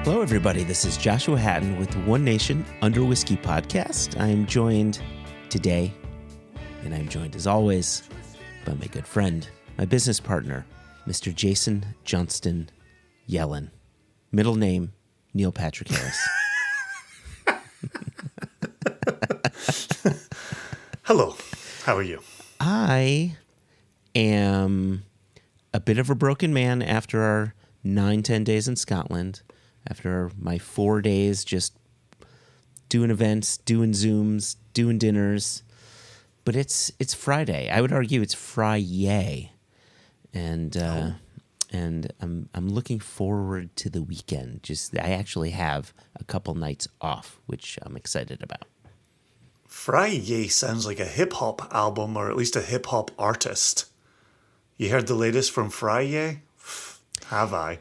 Hello, everybody. This is Joshua Hatton with the One Nation Under Whisky podcast. I'm joined today, and I'm joined as always by my good friend, my business partner, Mr. Jason Johnston Yellen. Middle name, Neil Patrick Harris. Hello. How are you? I am a bit of a broken man after our 9-10 days in Scotland, after my 4 days just doing events, doing Zooms, doing dinners. But it's Friday. I would argue it's Fry-yay. And I'm looking forward to the weekend. I actually have a couple nights off, which I'm excited about. Fry-yay sounds like a hip-hop album, or at least a hip-hop artist. You heard the latest from Fry-yay? Have I?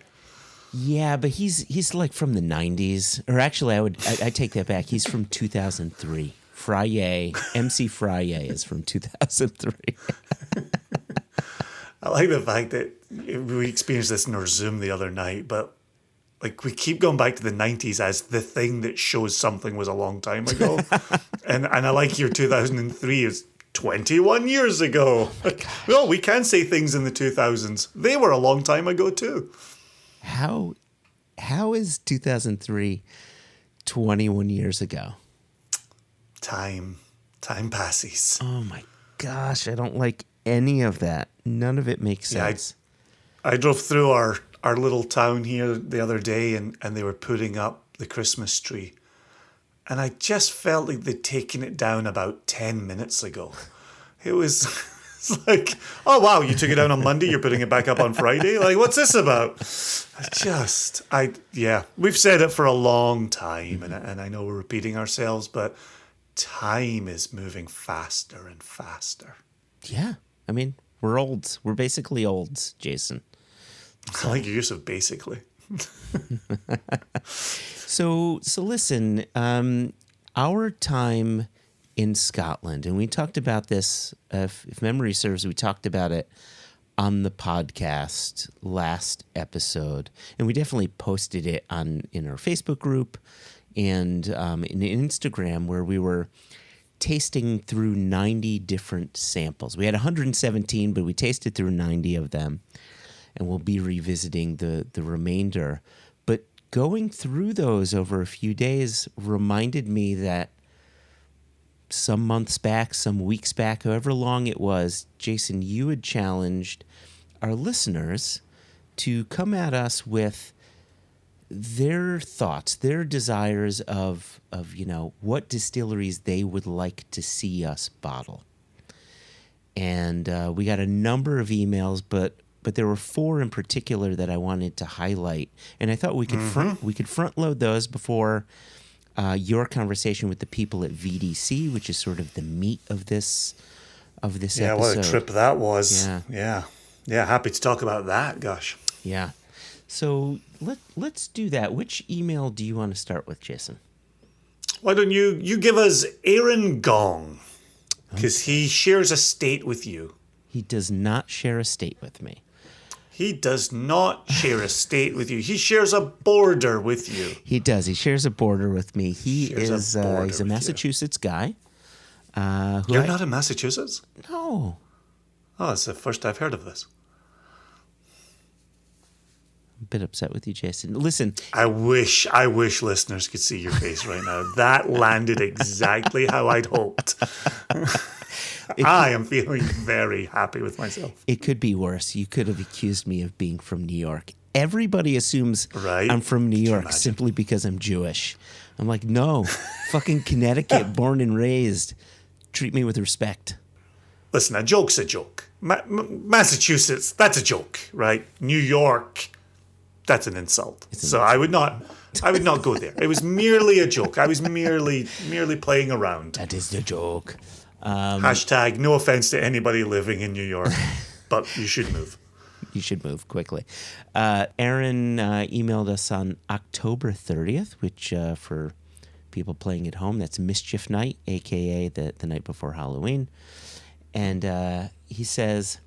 Yeah, but he's like from the 90s. Or actually, I take that back. He's from 2003. Fry-yay, MC Fry-yay is from 2003. I like the fact that we experienced this in our Zoom the other night, but like we keep going back to the 90s as the thing that shows something was a long time ago. and I like your 2003 is 21 years ago. Well, we can say things in the 2000s. They were a long time ago too. How is 2003 21 years ago? Time passes. Oh my gosh, I don't like any of that. None of it makes sense. I drove through our little town here the other day and they were putting up the Christmas tree. And I just felt like they'd taken it down about 10 minutes ago. It was it's like, oh, wow, you took it down on Monday, you're putting it back up on Friday? Like, what's this about? We've said it for a long time, and I know we're repeating ourselves, but time is moving faster and faster. Yeah, I mean, we're old. We're basically olds, Jason. I like your use of basically. So listen, our time in Scotland, and we talked about this, if memory serves, we talked about it on the podcast last episode, and we definitely posted it in our Facebook group and in Instagram, where we were tasting through 90 different samples. We had 117, but we tasted through 90 of them, and we'll be revisiting the remainder. But going through those over a few days reminded me that some months back, some weeks back, however long it was, Jason, you had challenged our listeners to come at us with their thoughts, their desires of what distilleries they would like to see us bottle. And we got a number of emails, but there were 4 in particular that I wanted to highlight, and I thought we could front load those before your conversation with the people at VDC, which is sort of the meat of this episode. Yeah, what a trip that was. Yeah. Happy to talk about that. Gosh. Yeah. So let's do that. Which email do you want to start with, Jason? Why don't you give us Aaron Gong, because he shares a state with you. He does not share a state with me. He does not share a state with you. He shares a border with you. He does. He shares a border with me. He's a Massachusetts guy. You're not in Massachusetts? No. Oh, it's the first I've heard of this. I'm a bit upset with you, Jason. Listen. I wish listeners could see your face right now. That landed exactly how I'd hoped. I am feeling very happy with myself. It could be worse. You could have accused me of being from New York. Everybody assumes I'm from New York simply because I'm Jewish. I'm like, no, fucking Connecticut, born and raised. Treat me with respect. Listen, a joke's a joke. Massachusetts, that's a joke, right? New York, that's an insult. So I would not go there. It was merely a joke. I was merely playing around. That is the joke. Hashtag no offense to anybody living in New York, but you should move. You should move quickly. Aaron emailed us on October 30th, which for people playing at home, that's Mischief Night, a.k.a. the night before Halloween. And he says,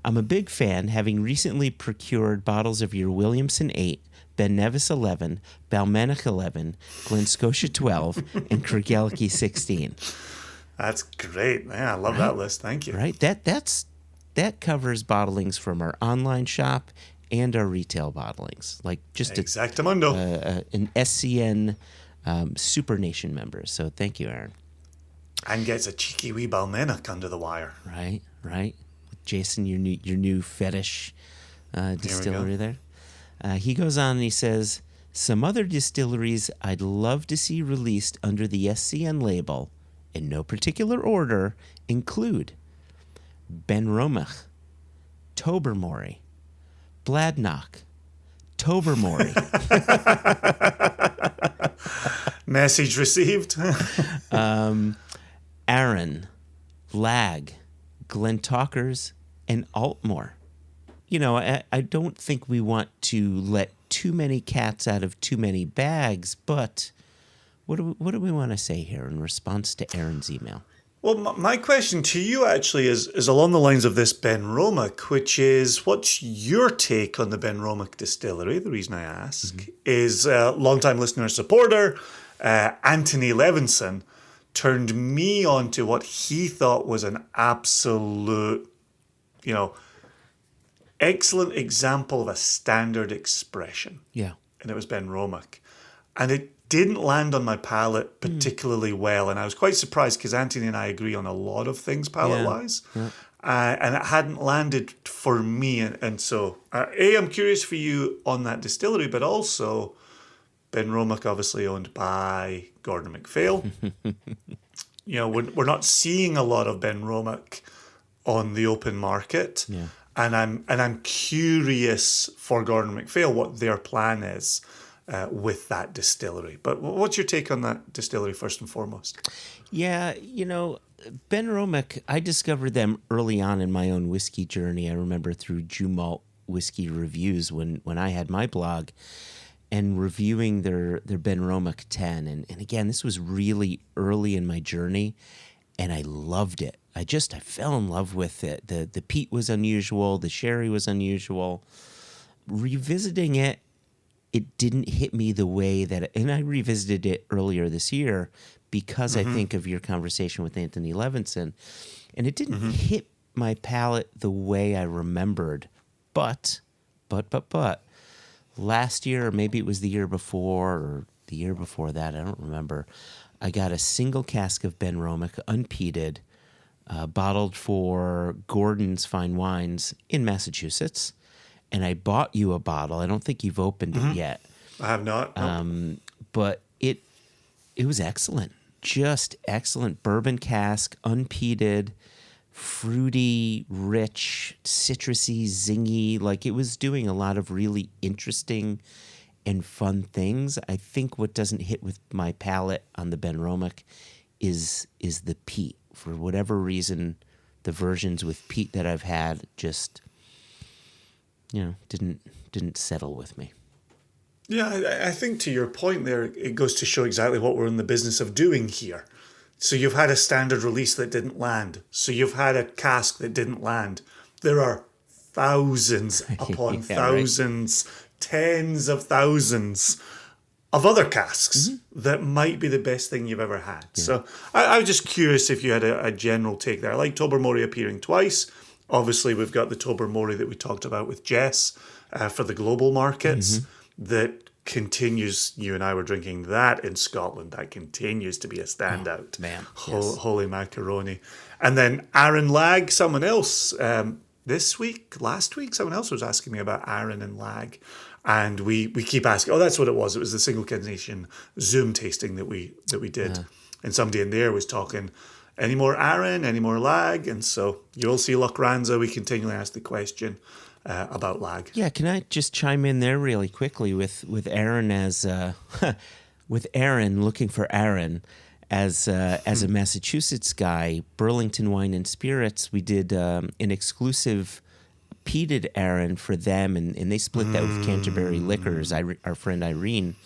I'm a big fan, having recently procured bottles of your Williamson 8, Ben Nevis 11, Balmenic 11, Glen Scotia 12, and Craigellachie 16. That's great. Yeah, I love that list. Thank you. Right? That covers bottlings from our online shop and our retail bottlings. Like just Exactamundo. An SCN Super Nation member. So thank you, Aaron. And gets a cheeky wee Balmenic under the wire. Right. Jason, your new fetish distillery there. He goes on and he says, some other distilleries I'd love to see released under the SCN label, in no particular order, include Benromach, Tobermory, Bladnoch, Tobermory. Message received. Arran, Lag, Glentalkers, and Altmore. You know, I don't think we want to let too many cats out of too many bags, but what do we want to say here in response to Aaron's email? Well, my question to you actually is along the lines of this Benromach, which is, what's your take on the Benromach distillery? The reason I ask is longtime listener and supporter, Anthony Levinson, turned me on to what he thought was an absolute, excellent example of a standard expression. Yeah. And it was Benromach. And it didn't land on my palate particularly well. And I was quite surprised because Anthony and I agree on a lot of things palate-wise. Yeah. And it hadn't landed for me. And so, I'm curious for you on that distillery, but also Benromach obviously owned by Gordon MacPhail. We're not seeing a lot of Benromach on the open market. Yeah. And I'm curious for Gordon MacPhail what their plan is with that distillery. But what's your take on that distillery first and foremost? Yeah, Benromach, I discovered them early on in my own whiskey journey. I remember through Jew Malt Whiskey Reviews when I had my blog and reviewing their Benromach 10. And again, this was really early in my journey, and I loved it. I fell in love with it. The peat was unusual. The sherry was unusual. Revisiting it, it didn't hit me the way that... And I revisited it earlier this year because I think of your conversation with Anthony Levinson. And it didn't hit my palate the way I remembered. But, last year, or maybe it was the year before, or the year before that, I don't remember, I got a single cask of Benromach, unpeated, bottled for Gordon's Fine Wines in Massachusetts. And I bought you a bottle. I don't think you've opened it yet. I have not. Nope. But it was excellent. Just excellent. Bourbon cask, unpeated, fruity, rich, citrusy, zingy. Like, it was doing a lot of really interesting and fun things. I think what doesn't hit with my palate on the Benromach is the peat. For whatever reason, the versions with peat that I've had just, didn't settle with me. Yeah, I think to your point there, it goes to show exactly what we're in the business of doing here. So you've had a standard release that didn't land. So you've had a cask that didn't land. There are thousands upon thousands, right? Tens of thousands of other casks that might be the best thing you've ever had. Yeah. So I was just curious if you had a general take there. I like Tobermory appearing twice. Obviously, we've got the Tobermory that we talked about with Jess for the global markets that continues. You and I were drinking that in Scotland. That continues to be a standout. Oh, man. Holy macaroni. And then Arran Lag, someone else last week, someone else was asking me about Arran and Lag. And we keep asking, that's what it was. It was the Single Nation Zoom tasting that we did. And somebody in there was talking, any more Arran, any more Lag? And so you'll see Lochranza, we continually ask the question about Lag. Yeah, can I just chime in there really quickly with Aaron as with Aaron, looking for Aaron as a Massachusetts guy, Burlington Wine and Spirits. We did an exclusive peated Aaron for them, and they split that with Canterbury Liquors, our friend Irene,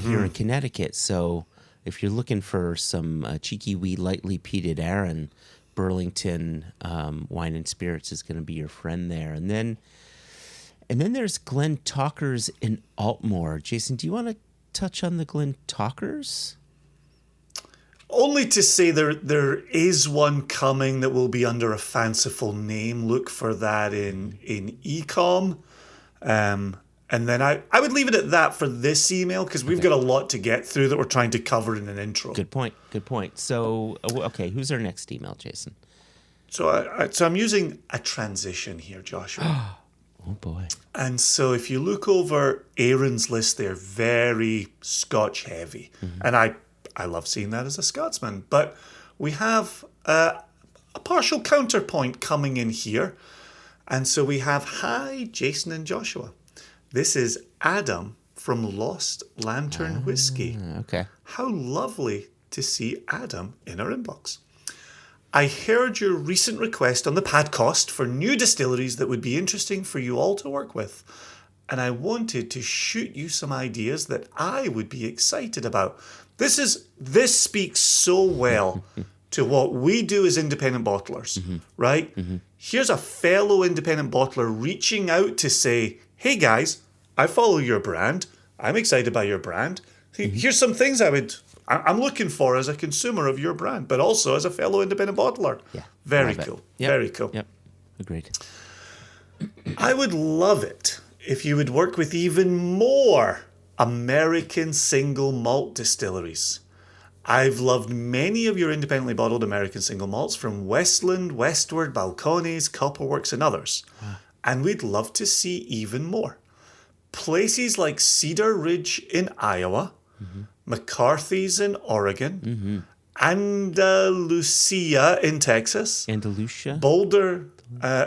here in Connecticut. So if you're looking for some cheeky wee lightly peated Aaron, Burlington Wine and Spirits is going to be your friend there. And then there's Glen Talkers in Altmore. Jason, do you want to touch on the Glen Talkers? Only to say there is one coming that will be under a fanciful name. Look for that in ecom. And then I would leave it at that for this email, because we've got a lot to get through that we're trying to cover in an intro. Good point. So, okay, who's our next email, Jason? So I'm using a transition here, Joshua. Oh, boy. And so if you look over Aaron's list, they're very Scotch heavy. Mm-hmm. And I love seeing that as a Scotsman. But we have a partial counterpoint coming in here. And so we have, hi, Jason and Joshua. This is Adam from Lost Lantern Whiskey. Okay. How lovely to see Adam in our inbox. I heard your recent request on the podcast for new distilleries that would be interesting for you all to work with. And I wanted to shoot you some ideas that I would be excited about. This speaks so well to what we do as independent bottlers, right? Mm-hmm. Here's a fellow independent bottler reaching out to say, hey guys, I follow your brand. I'm excited by your brand. Here's some things I'm looking for as a consumer of your brand, but also as a fellow independent bottler. Yeah. Very cool. Yep. Very cool. Yep. Agreed. I would love it if you would work with even more American single malt distilleries. I've loved many of your independently bottled American single malts from Westland, Westward, Balcones, Copperworks, and others. Wow. And we'd love to see even more. Places like Cedar Ridge in Iowa, McCarthy's in Oregon, Andalusia in Texas, Andalusia, Boulder.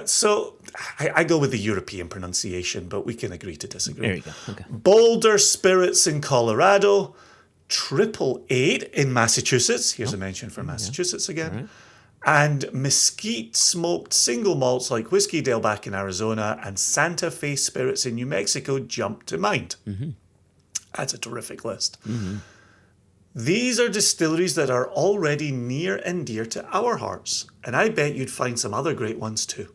So I go with the European pronunciation, but we can agree to disagree. There you go. Okay. Boulder Spirits in Colorado, 888 in Massachusetts. Here's a mention for Massachusetts again. Right. And mesquite smoked single malts like Whiskey Dale back in Arizona and Santa Fe Spirits in New Mexico jump to mind. Mm-hmm. That's a terrific list. Mm-hmm. These are distilleries that are already near and dear to our hearts, and I bet you'd find some other great ones too.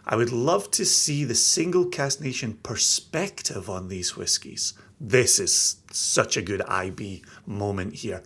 I would love to see the single Cask Nation perspective on these whiskies. This is such a good IB moment here.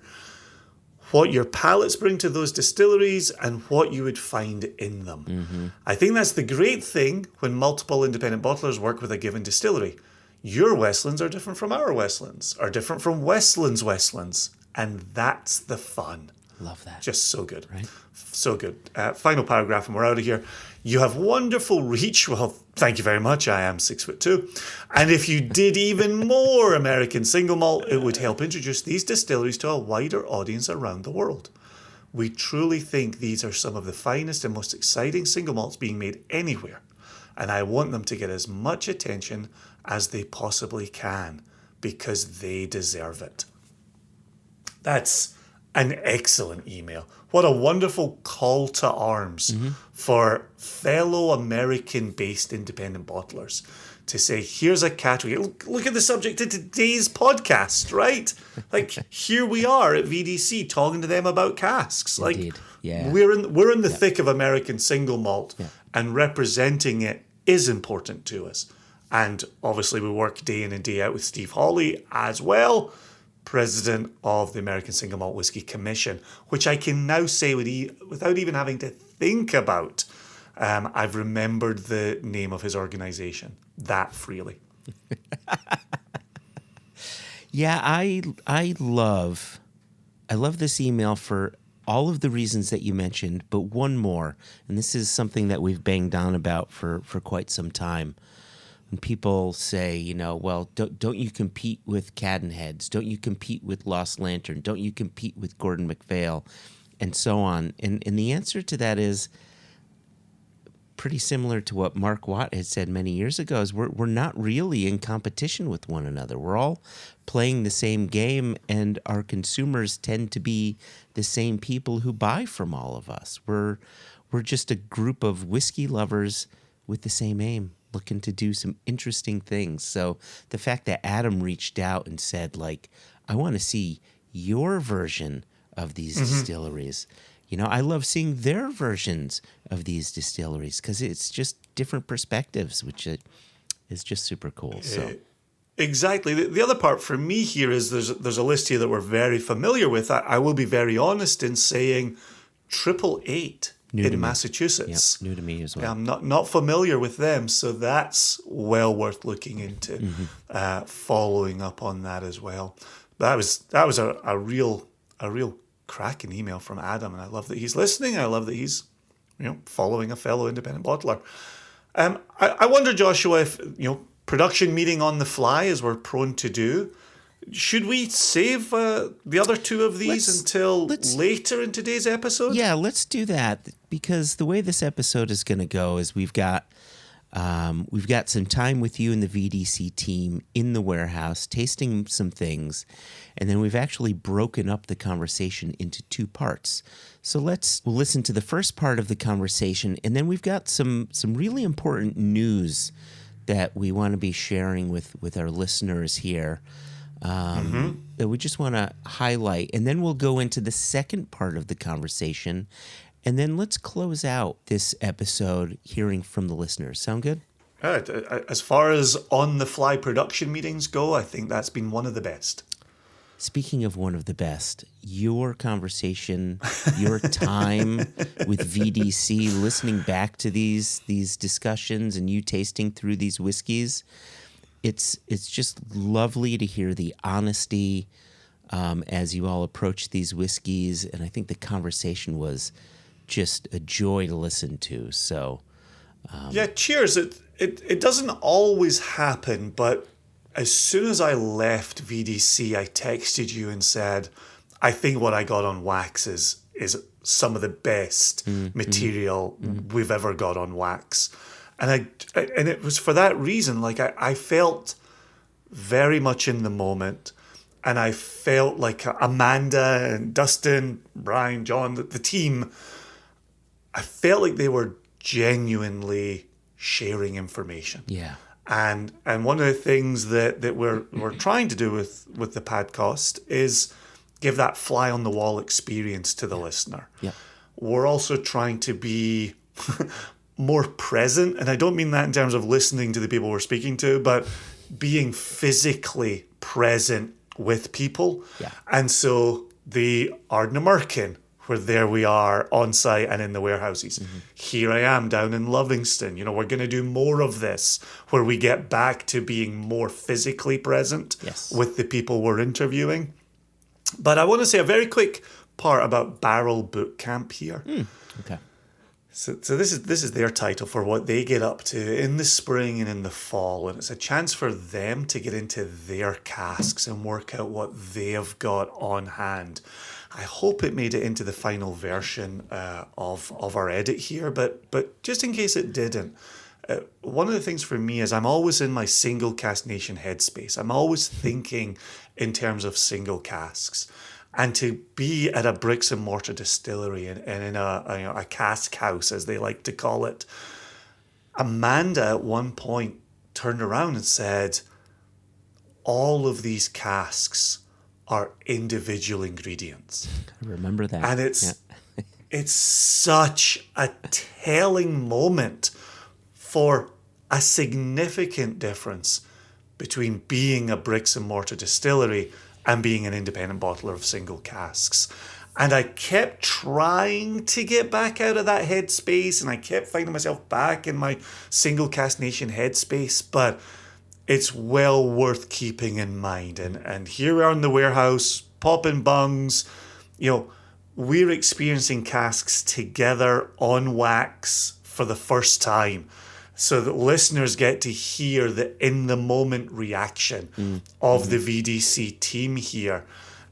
What your palates bring to those distilleries and what you would find in them. Mm-hmm. I think that's the great thing when multiple independent bottlers work with a given distillery. Your Westlands are different from our Westlands, are different from Westlands' Westlands. And that's the fun. Love that. Just so good. Right? So good. Final paragraph and we're out of here. You have wonderful reach. Well, thank you very much. I am 6'2". And if you did even more American single malt, it would help introduce these distilleries to a wider audience around the world. We truly think these are some of the finest and most exciting single malts being made anywhere. And I want them to get as much attention as they possibly can because they deserve it. That's an excellent email. What a wonderful call to arms for fellow American-based independent bottlers to say, here's a category. Look at the subject of today's podcast, right? Like, here we are at VDC talking to them about casks. Indeed. Like, yeah. we're in the thick of American single malt, and representing it is important to us. And obviously, we work day in and day out with Steve Hawley as well, president of the American Single Malt Whiskey Commission, which I can now say without even having to think about. I've remembered the name of his organization that freely. Yeah, I love this email for all of the reasons that you mentioned, but one more, and this is something that we've banged on about for quite some time. When people say, well, don't you compete with Cadenheads? Don't you compete with Lost Lantern? Don't you compete with Gordon MacPhail? And so on. And the answer to that is pretty similar to what Mark Watt had said many years ago, is we're not really in competition with one another. We're all playing the same game, and our consumers tend to be the same people who buy from all of us. We're just a group of whiskey lovers with the same aim, looking to do some interesting things. So the fact that Adam reached out and said, like, I want to see your version of these distilleries, I love seeing their versions of these distilleries because it's just different perspectives, which is just super cool. So. Exactly. The other part for me here is there's a list here that we're very familiar with. I will be very honest in saying 888 in Massachusetts. Yep, new to me as well. I'm not familiar with them, so that's well worth looking into. Following up on that as well. That was a real cracking email from Adam, and I love that he's listening. I love that he's following a fellow independent bottler. I wonder, Joshua, if production meeting on the fly, as we're prone to do, should we save the other two of these until later in today's episode? Yeah, let's do that, because the way this episode is going to go is we've got some time with you and the VDC team in the warehouse tasting some things, and then we've actually broken up the conversation into two parts. So we'll listen to the first part of the conversation, and then we've got some really important news that we want to be sharing with our listeners here that we just want to highlight. And then we'll go into the second part of the conversation, and then let's close out this episode hearing from the listeners. Sound good? All right. As far as on-the-fly production meetings go, I think that's been one of the best. Speaking of one of the best, your conversation, your time with VDC, listening back to these discussions and you tasting through these whiskeys, it's just lovely to hear the honesty as you all approach these whiskeys, and I think the conversation was just a joy to listen to. So, yeah, cheers. It doesn't always happen, but as soon as I left VDC, I texted you and said, I think what I got on wax is some of the best material we've ever got on wax. And it was for that reason, like I felt very much in the moment, and I felt like Amanda and Dustin, Brian, John, the team, I felt like they were genuinely sharing information. Yeah. And one of the things that we're trying to do with the podcast is give that fly on the wall experience to the listener. Yeah. We're also trying to be more present, and I don't mean that in terms of listening to the people we're speaking to, but being physically present with people. Yeah. And so the Ardnamurchan, where there we are on site and in the warehouses. Here I am down in Livingston. We're going to do more of this, where we get back to being more physically present with the people we're interviewing. But I want to say a very quick part about Barrel Bootcamp here. Okay. So this is their title for what they get up to in the spring and in the fall, and it's a chance for them to get into their casks and work out what they have got on hand. I hope it made it into the final version of our edit here, but just in case it didn't, one of the things for me is I'm always in my single cask nation headspace. I'm always thinking in terms of single casks. And to be at a bricks and mortar distillery and in a cask house, as they like to call it, Amanda at one point turned around and said, all of these casks are individual ingredients. I remember that. And it's such a telling moment for a significant difference between being a bricks and mortar distillery and being an independent bottler of single casks. And I kept trying to get back out of that headspace, and I kept finding myself back in my single cask nation headspace, but it's well worth keeping in mind. And here we are in the warehouse, popping bungs. We're experiencing casks together on wax for the first time, so that listeners get to hear the in-the-moment reaction of the VDC team here.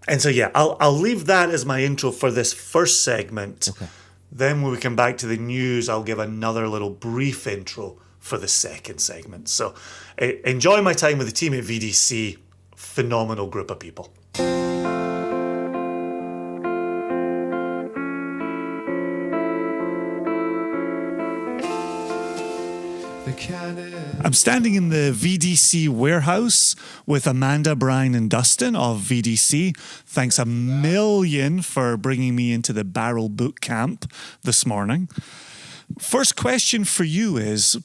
And so, yeah, I'll leave that as my intro for this first segment. Okay. Then when we come back to the news, I'll give another little brief intro for the second segment. So enjoy my time with the team at VDC. Phenomenal group of people. I'm standing in the VDC warehouse with Amanda, Brian, and Dustin of VDC. Thanks a million for bringing me into the Barrel Bootcamp this morning. First question for you is,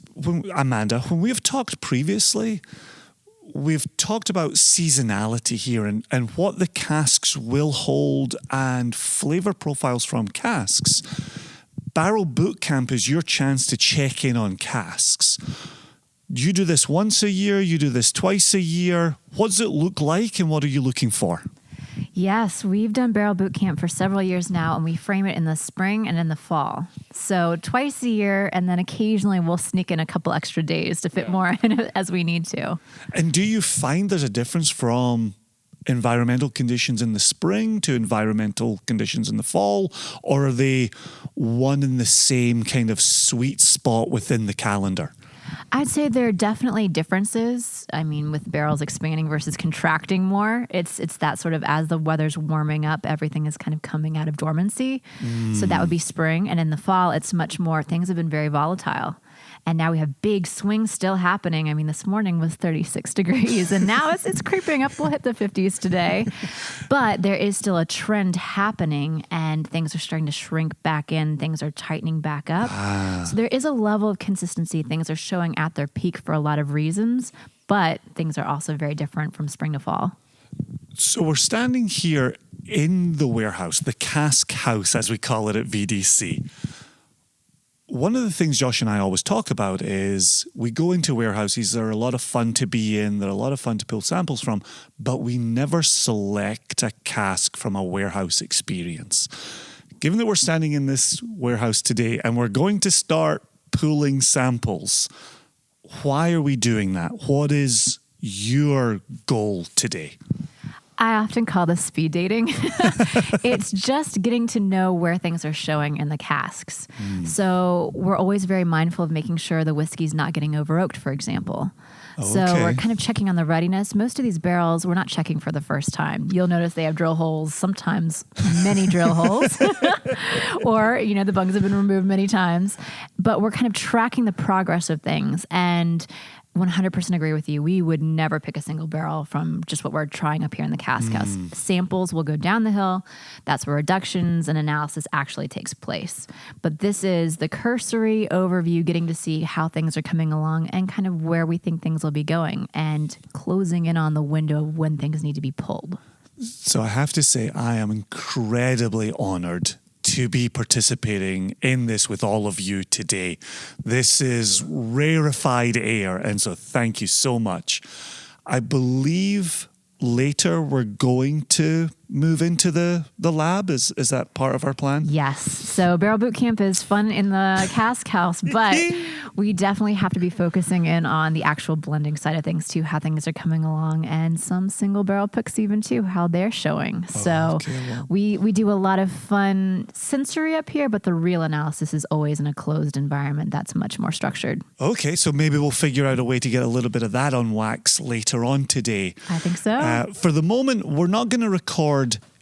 Amanda, when we have talked previously, we've talked about seasonality here and what the casks will hold and flavour profiles from casks. Barrel Bootcamp is your chance to check in on casks. You do this once a year, you do this twice a year. What does it look like and what are you looking for? Yes, we've done Barrel Bootcamp for several years now, and we frame it in the spring and in the fall. So twice a year, and then occasionally we'll sneak in a couple extra days to fit more in as we need to. And do you find there's a difference from environmental conditions in the spring to environmental conditions in the fall, or are they one and the same kind of sweet spot within the calendar? I'd say there are definitely differences. I mean, with barrels expanding versus contracting more, it's that sort of as the weather's warming up, everything is kind of coming out of dormancy. So that would be spring. And in the fall, it's much more, things have been very volatile. And now we have big swings still happening. I mean, this morning was 36 degrees, and now it's creeping up. We'll hit the 50s today. But there is still a trend happening, and things are starting to shrink back in. Things are tightening back up. So there is a level of consistency. Things are showing at their peak for a lot of reasons, but things are also very different from spring to fall. So we're standing here in the warehouse, the Cask house, as we call it at VDC. One of the things Josh and I always talk about is we go into warehouses, they're a lot of fun to be in, they're a lot of fun to pull samples from, but we never select a cask from a warehouse experience. Given that we're standing in this warehouse today and we're going to start pulling samples, why are we doing that? What is your goal today? I often call this speed dating. It's just getting to know where things are showing in the casks. So we're always very mindful of making sure the whiskey's not getting over oaked, for example. So we're kind of checking on the readiness. Most of these barrels, we're not checking for the first time. You'll notice they have drill holes, sometimes many drill holes, or, the bungs have been removed many times. But we're kind of tracking the progress of things. And 100% agree with you. We would never pick a single barrel from just what we're trying up here in the cask house. Samples will go down the hill. That's where reductions and analysis actually takes place. But this is the cursory overview, getting to see how things are coming along and kind of where we think things will be going and closing in on the window of when things need to be pulled. So I have to say, I am incredibly honored to be participating in this with all of you today. This is rarefied air, and so thank you so much. I believe later we're going to move into the lab. Is that part of our plan? Yes. So Barrel Bootcamp is fun in the cask house, but we definitely have to be focusing in on the actual blending side of things too, how things are coming along, and some single barrel picks even too, how they're showing. We do a lot of fun sensory up here, but the real analysis is always in a closed environment that's much more structured. Okay, so maybe we'll figure out a way to get a little bit of that on wax later on today. I think so. For the moment, we're not going to record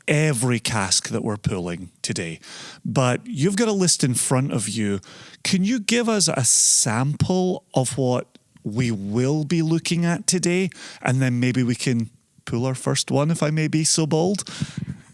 every cask that we're pulling today, but you've got a list in front of you. Can you give us a sample of what we will be looking at today? And then maybe we can pull our first one, if I may be so bold.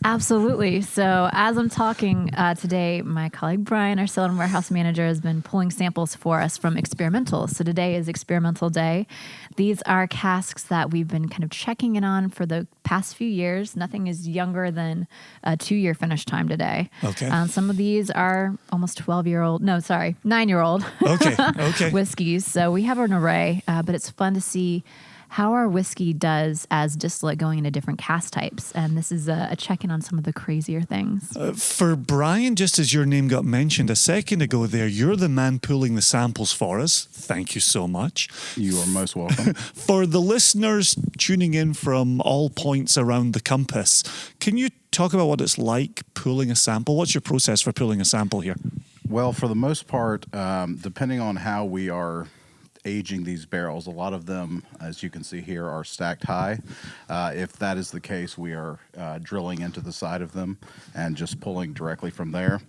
Absolutely. So as I'm talking today, my colleague Brian, our sales and warehouse manager, has been pulling samples for us from experimentals. So today is experimental day. These are casks that we've been kind of checking in on for the past few years. Nothing is younger than a 2-year finish time today. Okay. Some of these are almost 9-year-old Okay. whiskeys. So we have an array, but it's fun to see how our whiskey does as distillate going into different cask types. And this is a check-in on some of the crazier things. For Brian, just as your name got mentioned a second ago there, you're the man pulling the samples for us. Thank you so much. You are most welcome. For the listeners tuning in from all points around the compass, can you talk about what it's like pulling a sample? What's your process for pulling a sample here? Well, for the most part, depending on how we are aging these barrels. A lot of them, as you can see here, are stacked high. If that is the case, we are drilling into the side of them and just pulling directly from there.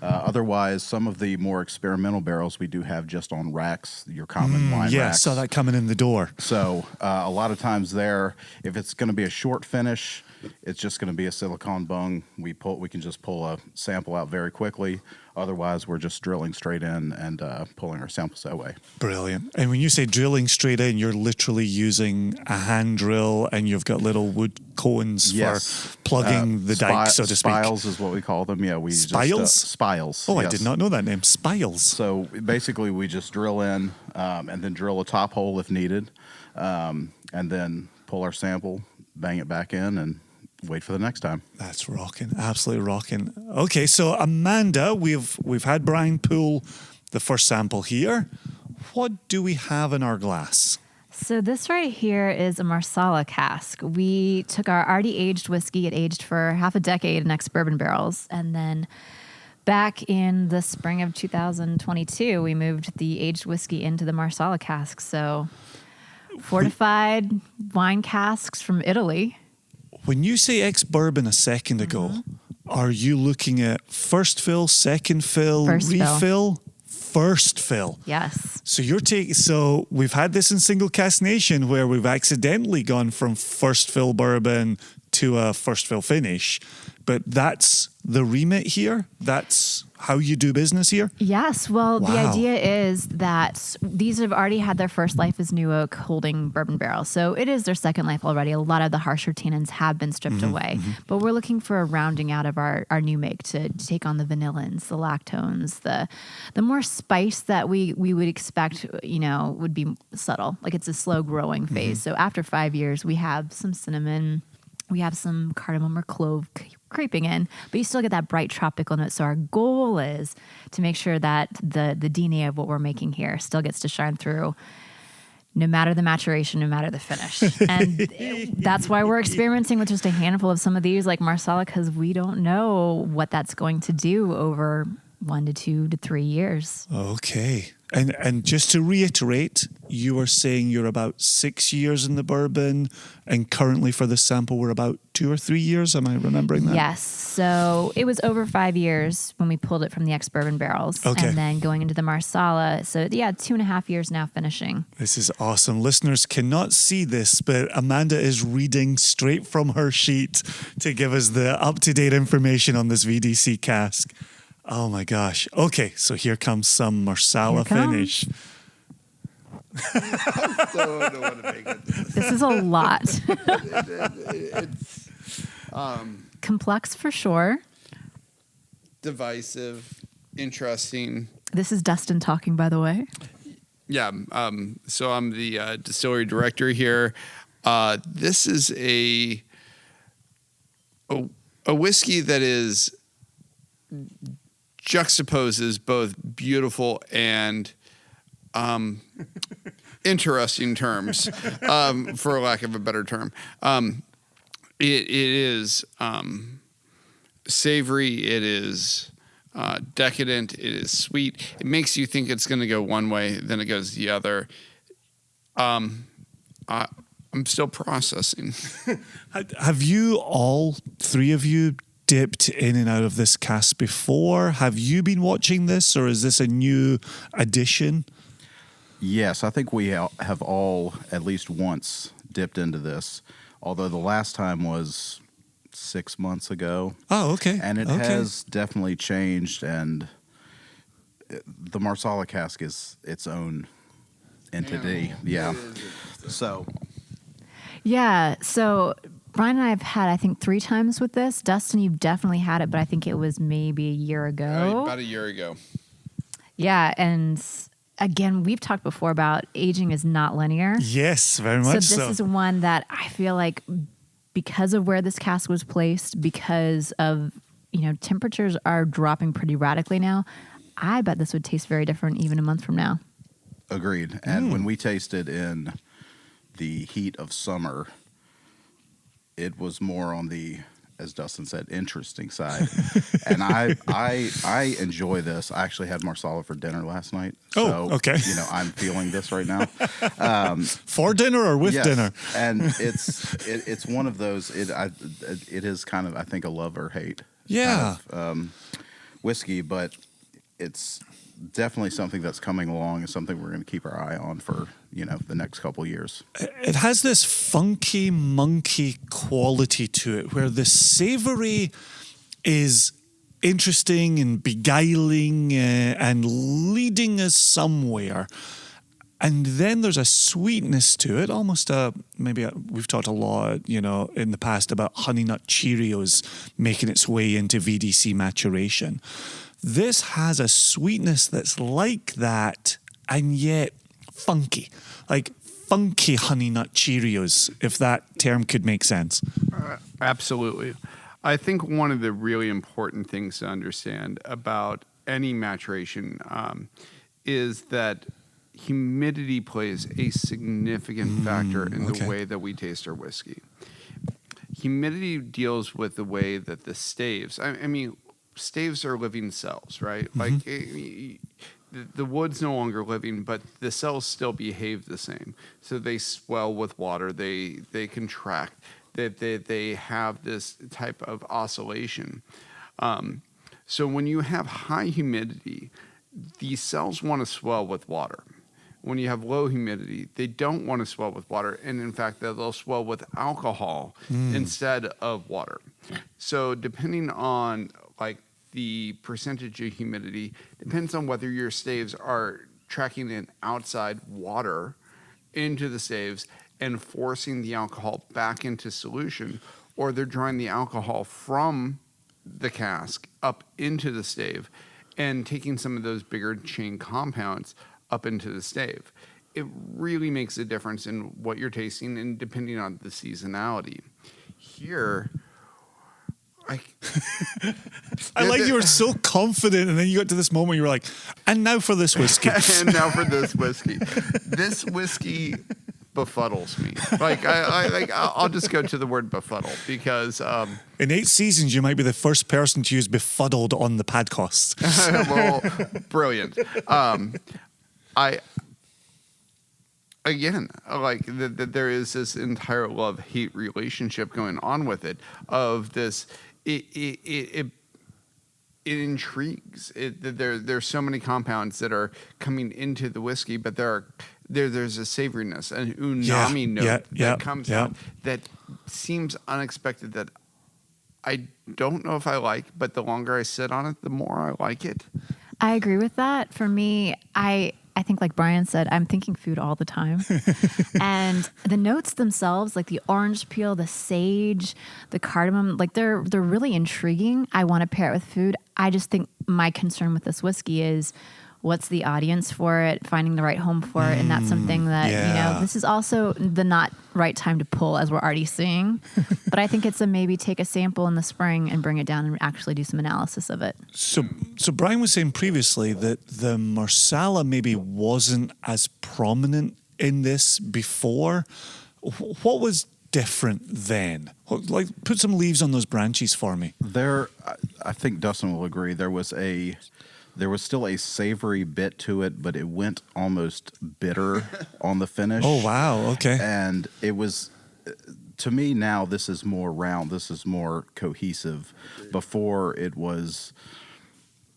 Otherwise, some of the more experimental barrels we do have just on racks, your common wine Yeah, racks. saw that coming in the door. So a lot of times there, if it's going to be a short finish, it's just going to be a silicone bung. We can just pull a sample out very quickly. Otherwise, we're just drilling straight in and pulling our samples that way. Brilliant. And when you say drilling straight in, you're literally using a hand drill and you've got little wood cones for plugging the dike, so to speak. Spiles is what we call them. Yeah, we Spiles? Spiles. Oh, yes. I did not know that name. Spiles. So basically, we just drill in and then drill a top hole if needed, and then pull our sample, bang it back in, and wait for the next time. That's rocking. Absolutely rocking. Okay, so Amanda, we've had Brian pull the first sample here. What do we have in our glass? So this right here is a Marsala cask. We took our already aged whiskey. It aged for half a decade in ex-bourbon barrels. And then back in the spring of 2022, we moved the aged whiskey into the Marsala cask. So fortified wine casks from Italy. When you say ex-bourbon a second ago, are you looking at first fill, second fill, First fill. refill? First fill. Yes. So we've had this in Single Cask Nation where we've accidentally gone from first fill bourbon to a first fill finish, but that's the remit here. That's how you do business here. Yes. Well, the Wow. idea is that these have already had their first life as new oak holding bourbon barrels. So it is their second life already. A lot of the harsher tannins have been stripped away, but we're looking for a rounding out of our new make to take on the vanillins, the lactones, the more spice that we would expect, would be subtle. Like it's a slow growing phase. So after 5 years, we have some cinnamon, we have some cardamom or clove creeping in, but you still get that bright tropical note. So our goal is to make sure that the DNA of what we're making here still gets to shine through, no matter the maturation, no matter the finish. And that's why we're experimenting with just a handful of some of these like Marsala, because we don't know what that's going to do over 1 to 2 to 3 years. Okay. And just to reiterate, you were saying you're about 6 years in the bourbon, and currently for this sample, we're about 2 or 3 years. Am I remembering that? Yes. So it was over 5 years when we pulled it from the ex-bourbon barrels. Okay. And then going into the Marsala. So yeah, 2.5 years now finishing. This is awesome. Listeners cannot see this, but Amanda is reading straight from her sheet to give us the up-to-date information on this VDC cask. Oh my gosh. Okay, so here comes some Marsala finish. I still don't want to make it. This is a lot. It's Complex for sure. divisive, interesting. This is Dustin talking, by the way. Yeah. So I'm the distillery director here. This is a whiskey that is juxtaposes both beautiful and interesting terms, for lack of a better term. It is savory. It is decadent. It is sweet. It makes you think it's going to go one way, then it goes the other. I'm still processing. Have you, all three of you, dipped in and out of this cask before? Have you been watching this, or is this a new addition? Yes, I think we have all at least once dipped into this, although the last time was 6 months ago. Oh, okay. And it has definitely changed, and the Marsala cask is its own entity. Yeah. So Yeah. So Brian and I have had, I think, 3 times with this. Dustin, you've definitely had it, but I think it was maybe a year ago. About a year ago. Yeah. And again, we've talked before about aging is not linear. Yes, very much so. This is one that I feel like because of where this cask was placed, because of, temperatures are dropping pretty radically now, I bet this would taste very different even a month from now. agreed. And when we tasted in the heat of summer, it was more on the as Dustin said, interesting side. And I enjoy this. I actually had marsala for dinner last night. So, okay. I'm feeling this right now. For dinner or with yes, dinner? And it's one of those. It is kind of, I think, a love or hate. Yeah. Kind of, whiskey, but it's definitely something that's coming along and something we're going to keep our eye on for the next couple years. It has this funky monkey quality to it where the savory is interesting and beguiling and leading us somewhere. And then there's a sweetness to it, almost we've talked a lot, in the past about Honey Nut Cheerios making its way into VDC maturation. This has a sweetness that's like that and yet funky, like funky Honey Nut Cheerios, if that term could make sense. Absolutely. I think one of the really important things to understand about any maturation is that humidity plays a significant factor in the way that we taste our whiskey. Humidity deals with the way that the staves, staves are living cells, right? Like the wood's no longer living, but the cells still behave the same. So they swell with water, they contract, they have this type of oscillation. So when you have high humidity, these cells want to swell with water. When you have low humidity, they don't want to swell with water. And in fact, they'll swell with alcohol instead of water. So depending on the percentage of humidity, depends on whether your staves are tracking in outside water into the staves and forcing the alcohol back into solution, or they're drawing the alcohol from the cask up into the stave and taking some of those bigger chain compounds up into the stave. It really makes a difference in what you're tasting and depending on the seasonality. Here, I like you were so confident, and then you got to this moment you were like, and now for this whiskey. And now for this whiskey. This whiskey befuddles me. I'll just go to the word befuddle because in 8 seasons you might be the first person to use befuddled on the podcast. Well, brilliant. There is this entire love-hate relationship going on with it. Of this, it intrigues. There's so many compounds that are coming into the whiskey, but there's a savoriness, an umami note that comes out that seems unexpected. That I don't know if I like, but the longer I sit on it, the more I like it. I agree with that. For me, I think, like Brian said, I'm thinking food all the time. And the notes themselves, like the orange peel, the sage, the cardamom, they're really intriguing. I want to pair it with food. I just think my concern with this whiskey is what's the audience for it, finding the right home for it. And that's something that, this is also the not right time to pull, as we're already seeing. But I think it's maybe take a sample in the spring and bring it down and actually do some analysis of it. So Brian was saying previously that the Marsala maybe wasn't as prominent in this before. What was different then? Put some leaves on those branches for me. I think Dustin will agree. There was still a savory bit to it, but it went almost bitter on the finish. Oh, wow. Okay. And it was, to me now, this is more round. This is more cohesive. Before, it was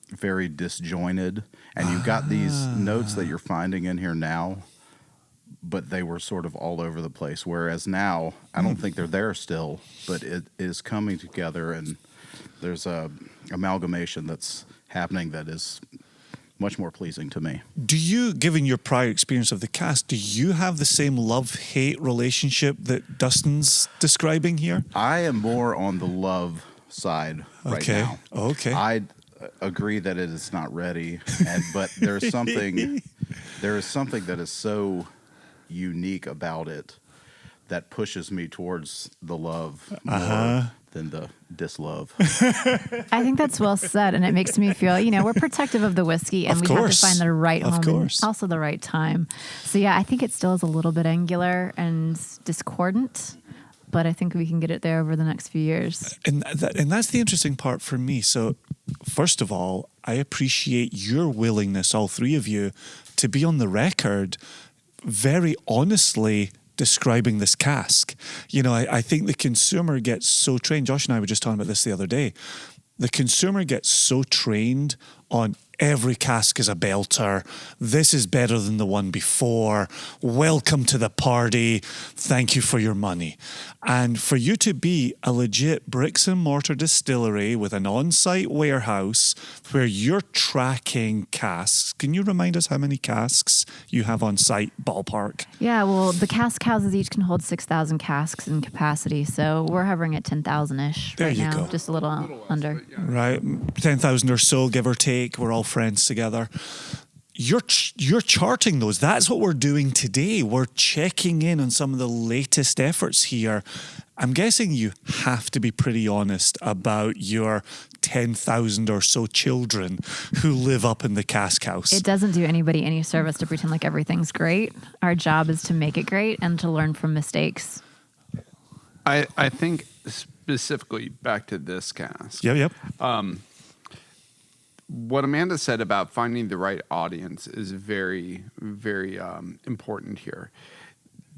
very disjointed. And you've got these notes that you're finding in here now, but they were sort of all over the place. Whereas now, I don't think they're there still, but it is coming together, and there's a amalgamation that's happening that is much more pleasing to me. Do you, given your prior experience of the Cask, do you have the same love-hate relationship that Dustin's describing here? I am more on the love side right now. Okay. I agree that it is not ready, but there is something that is so unique about it that pushes me towards the love more than the dislove. I think that's well said, and it makes me feel, we're protective of the whiskey, and we have to find the right home and also the right time. So yeah, I think it still is a little bit angular and discordant, but I think we can get it there over the next few years. And that's the interesting part for me. So, first of all, I appreciate your willingness, all three of you, to be on the record very honestly describing this cask. You know, I think the consumer gets so trained. Josh and I were just talking about this the other day. The consumer gets so trained on every cask is a belter. This is better than the one before. Welcome to the party. Thank you for your money. And for you to be a legit bricks and mortar distillery with an on-site warehouse where you're tracking casks. Can you remind us how many casks you have on site, ballpark? Yeah, well, the cask houses each can hold 6,000 casks in capacity, so we're hovering at 10,000-ish There right you now, go. just a little less, under. but yeah. Right, 10,000 or so, give or take. We're all friends together. You're charting those. That's what we're doing today. We're checking in on some of the latest efforts here. I'm guessing you have to be pretty honest about your 10,000 or so children who live up in the cask house. It doesn't do anybody any service to pretend like everything's great. Our job is to make it great and to learn from mistakes. I think specifically back to this cask. Yep. What Amanda said about finding the right audience is very, very important here.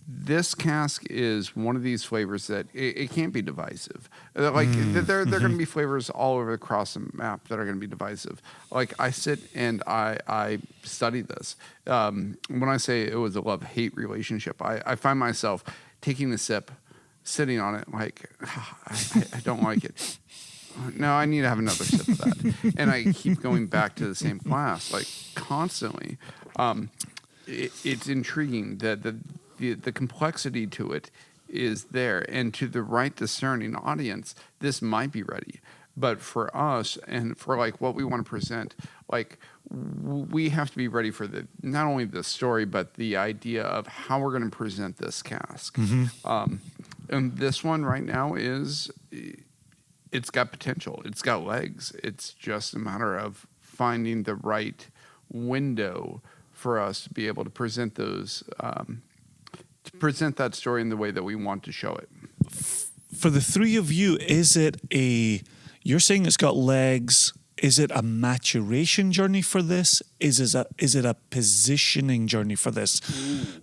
This cask is one of these flavors that it can't be divisive. There are going to be flavors all over across the map that are going to be divisive. Like I sit and I study this. When I say it was a love-hate relationship, I find myself taking a sip, sitting on it like, I don't like it. No, I need to have another sip of that. And I keep going back to the same glass, like constantly. It's intriguing that the complexity to it is there. And to the right discerning audience, this might be ready. But for us and for like what we want to present, like we have to be ready for not only the story, but the idea of how we're going to present this cask. And this one right now it's got potential. It's got legs. It's just a matter of finding the right window for us to be able to present those, to present that story in the way that we want to show it. For the three of you, you're saying it's got legs. Is it a maturation journey for this? Is it a positioning journey for this?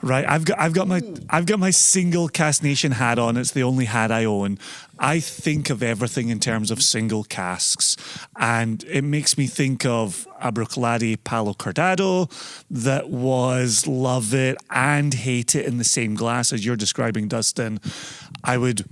Right. I've got my single Cask Nation hat on. It's the only hat I own. I think of everything in terms of single casks, and it makes me think of a Bruichladdich Palo Cordado that was love it and hate it in the same glass as you're describing, Dustin. I would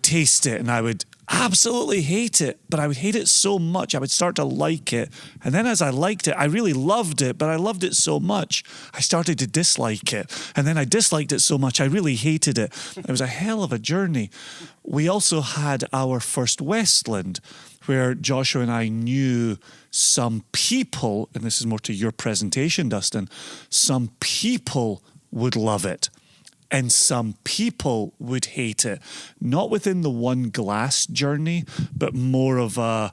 taste it and I would absolutely hate it, but I would hate it so much I would start to like it. And then as I liked it, I really loved it, but I loved it so much I started to dislike it. And then I disliked it so much I really hated it. It was a hell of a journey. We also had our first Westland where Joshua and I knew some people, and this is more to your presentation, Dustin, some people would love it. And some people would hate it, not within the one glass journey, but more of a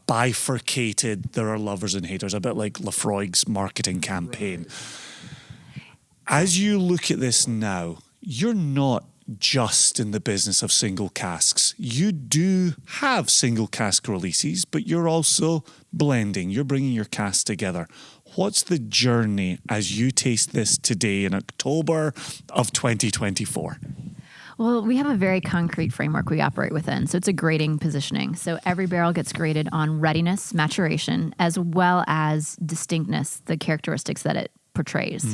bifurcated, there are lovers and haters, a bit like Lafroig's marketing campaign. Right. As you look at this now, you're not just in the business of single casks. You do have single cask releases, but you're also blending. You're bringing your casks together. What's the journey as you taste this today in October of 2024? Well, we have a very concrete framework we operate within. So it's a grading positioning. So every barrel gets graded on readiness, maturation, as well as distinctness, the characteristics that it portrays.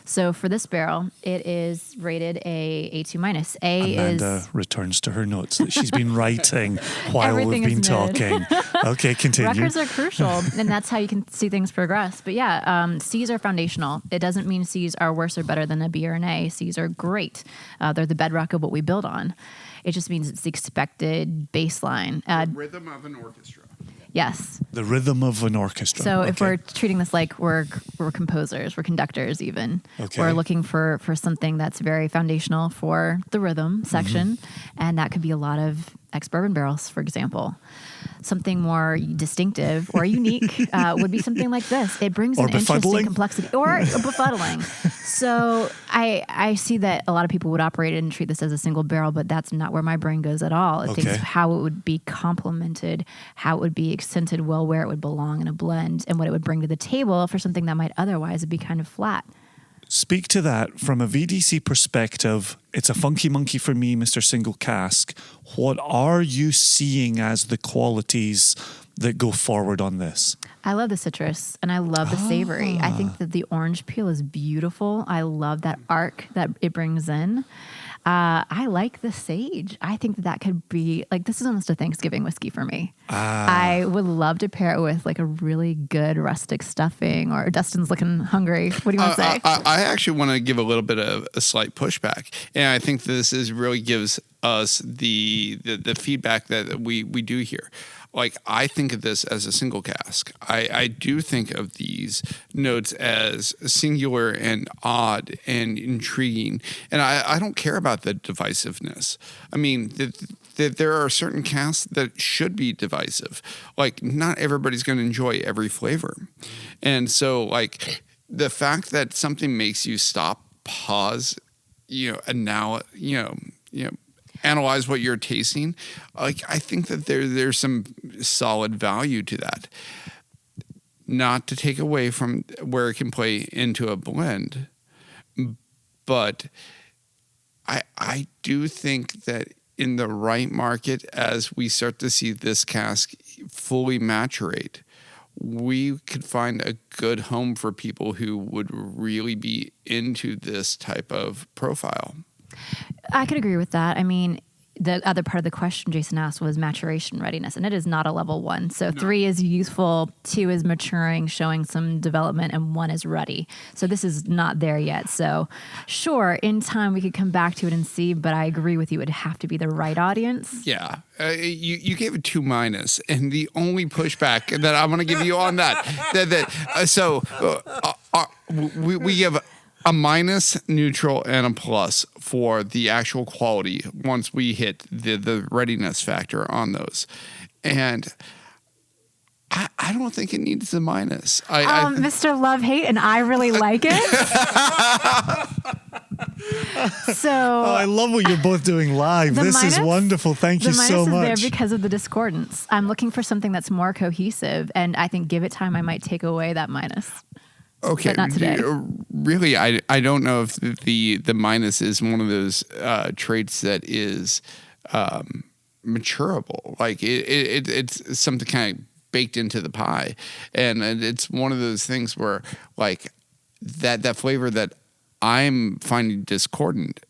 So for this barrel, it is rated a A2 minus. Amanda returns to her notes that she's been writing while we've been talking. Okay, continue. Records are crucial, and that's how you can see things progress. But yeah, C's are foundational. It doesn't mean C's are worse or better than a B or an A. C's are great. They're the bedrock of what we build on. It just means it's the expected baseline. The rhythm of an orchestra. Yes. The rhythm of an orchestra. So if we're treating this like we're composers, we're conductors even. Okay. We're looking for something that's very foundational for the rhythm section. And that could be a lot of ex-bourbon barrels, for example. something more distinctive or unique would be something like this. It brings Or an interesting befuddling. complexity, or befuddling. So I see that a lot of people would operate it and treat this as a single barrel, but that's not where my brain goes at all. It thinks Okay. how it would be complemented, how it would be accented well, where it would belong in a blend, and what it would bring to the table for something that might otherwise be kind of flat. Speak to that from a VDC perspective. It's a funky monkey for me, Mr. Single Cask. What are you seeing as the qualities that go forward on this? I love the citrus and I love the savory. I think that the orange peel is beautiful. I love that arc that it brings in. I like the sage. I think that could be like, this is almost a Thanksgiving whiskey for me. I would love to pair it with like a really good rustic stuffing, or Dustin's looking hungry. What do you want to say? I actually want to give a little bit of a slight pushback, and I think this is really gives us the feedback that we do here. Like, I think of this as a single cask. I do think of these notes as singular and odd and intriguing. And I don't care about the divisiveness. I mean, there are certain casks that should be divisive. Like, not everybody's going to enjoy every flavor. And so, like, the fact that something makes you stop, pause, and now, analyze what you're tasting. Like, I think that there's some solid value to that. Not to take away from where it can play into a blend, but I do think that in the right market, as we start to see this cask fully maturate, we could find a good home for people who would really be into this type of profile. I could agree with that. I mean, the other part of the question Jason asked was maturation readiness, and it is not a level 1. So 3 is youthful, 2 is maturing, showing some development, and 1 is ready. So this is not there yet. So sure, in time we could come back to it and see, but I agree with you. It'd have to be the right audience. Yeah. You gave it 2-, and the only pushback that I'm going to give you on we give a minus, neutral, and a plus for the actual quality once we hit the readiness factor on those. And I don't think it needs a minus. Mr. Love-Hate, and I really like it. So I love what you're both doing live. This is wonderful. Thank you so The much. minus is there because of the discordance. I'm looking for something that's more cohesive, and I think give it time, I might take away that minus. Okay, But not today. Really, I don't know if the minus is one of those traits that is maturable. Like it's something kind of baked into the pie, and it's one of those things where like that flavor that I'm finding discordant,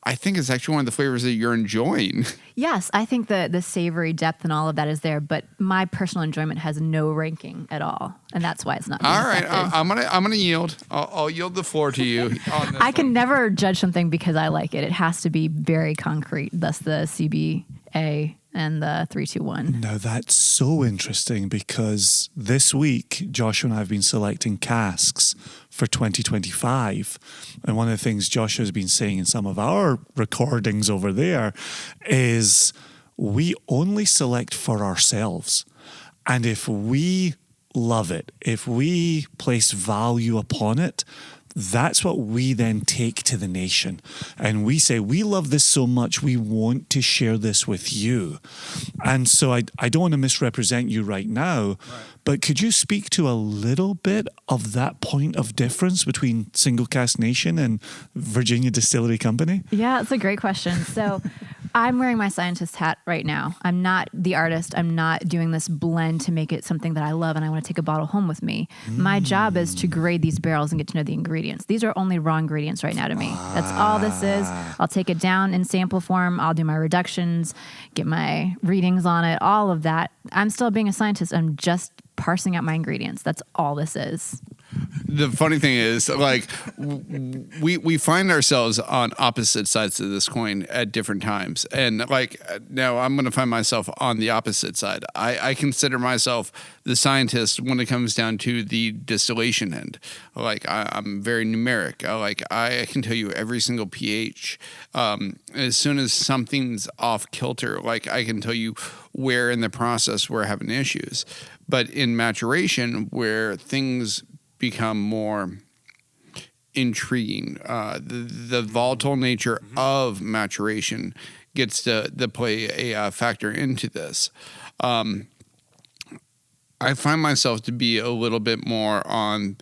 I think it's actually one of the flavors that you're enjoying. Yes, I think the savory depth and all of that is there, but my personal enjoyment has no ranking at all, and that's why it's not being All right, affected. I'm gonna yield. I'll yield the floor to you. On this I can never judge something because I like it. It has to be very concrete. Thus the CBA and the 321. Now that's so interesting because this week, Joshua and I have been selecting casks for 2025. And one of the things Joshua has been saying in some of our recordings over there is we only select for ourselves. And if we love it, if we place value upon it, that's what we then take to the nation. And we say, we love this so much, we want to share this with you. And so I don't want to misrepresent you right now, but could you speak to a little bit of that point of difference between Single Cask Nation and Virginia Distillery Company? Yeah, it's a great question. So I'm wearing my scientist hat right now. I'm not the artist. I'm not doing this blend to make it something that I love and I want to take a bottle home with me. My job is to grade these barrels and get to know the ingredients. These are only raw ingredients right now to me. That's all this is. I'll take it down in sample form. I'll do my reductions, get my readings on it, all of that. I'm still being a scientist. I'm just parsing out my ingredients. That's all this is. the funny thing is, like, we find ourselves on opposite sides of this coin at different times. And, like, now I'm going to find myself on the opposite side. I consider myself the scientist when it comes down to the distillation end. Like, I'm very numeric. I can tell you every single pH. As soon as something's off kilter, like, I can tell you where in the process we're having issues. But in maturation, where things become more intriguing, the volatile nature of maturation gets to play a factor into this. I find myself to be a little bit more on,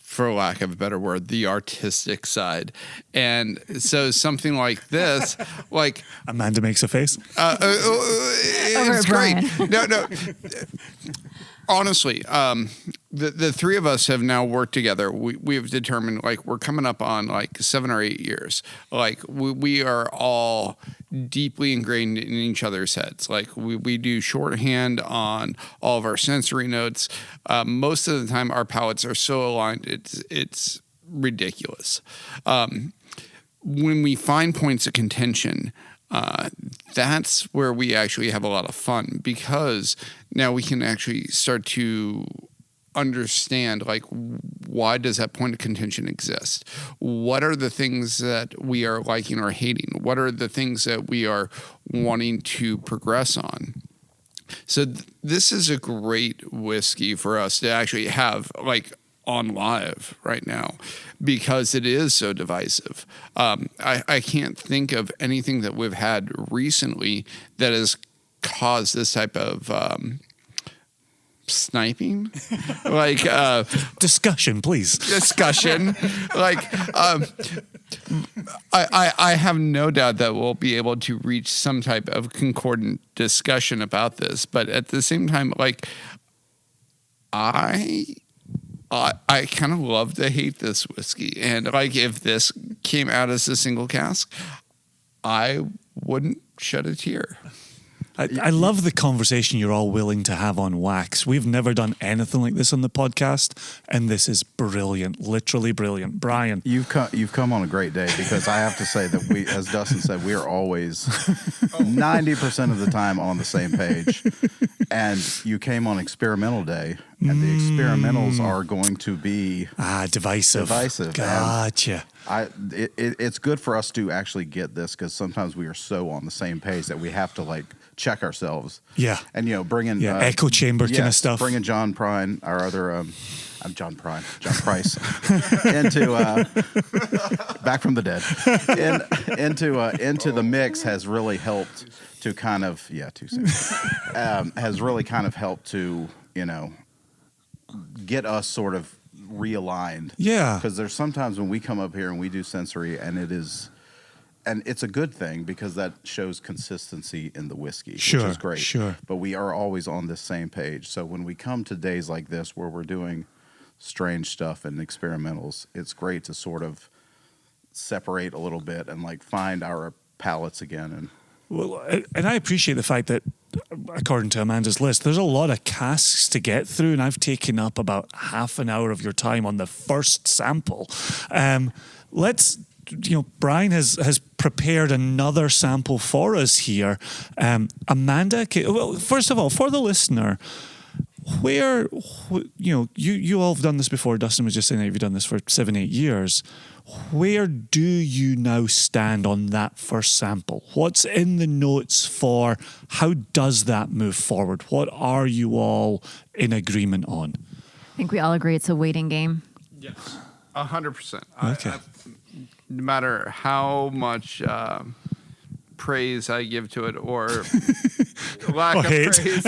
for lack of a better word, the artistic side. And so something like this, like... Amanda makes a face. It's great. No. Honestly, the three of us have now worked together. We've determined, like, we're coming up on, like, 7 or 8 years. Like, we are all deeply ingrained in each other's heads. Like, we do shorthand on all of our sensory notes. Most of the time, our palates are so aligned, it's ridiculous. When we find points of contention, that's where we actually have a lot of fun, because now we can actually start to understand, like, why does that point of contention exist? What are the things that we are liking or hating? What are the things that we are wanting to progress on? So this is a great whiskey for us to actually have, like, on live right now, because it is so divisive. I can't think of anything that we've had recently that has caused this type of sniping, like discussion, please. Discussion, like I have no doubt that we'll be able to reach some type of concordant discussion about this, but at the same time, like, I kind of love to hate this whiskey. And, like, if this came out as a single cask, I wouldn't shed a tear. I love the conversation you're all willing to have on wax. We've never done anything like this on the podcast, and this is brilliant, literally brilliant. Brian. You've come on a great day, because I have to say that we, as Dustin said, we are always 90% of the time on the same page. And you came on experimental day, and the experimentals are going to be divisive. Gotcha. It's good for us to actually get this, because sometimes we are so on the same page that we have to, like, check ourselves. Yeah. And, bring in echo chamber kind of stuff. Bring in John Prine, our other I'm John Price into back from the dead into the mix has really helped to kind of has really kind of helped to get us sort of realigned. Yeah, because there's sometimes when we come up here and we do sensory, and it's a good thing, because that shows consistency in the whiskey, which is great. Sure. But we are always on this same page. So when we come to days like this where we're doing strange stuff and experimentals, it's great to sort of separate a little bit and, like, find our palates again. And I appreciate the fact that, according to Amanda's list, there's a lot of casks to get through, and I've taken up about half an hour of your time on the first sample. Brian has prepared another sample for us here. Amanda, first of all, for the listener, where, you all have done this before. Dustin was just saying that you've done this for 7-8 years. Where do you now stand on that first sample? What's in the notes for how does that move forward? What are you all in agreement on? I think we all agree it's a waiting game. Yes, 100%. Okay. No matter how much praise I give to it, or lack of hate. praise.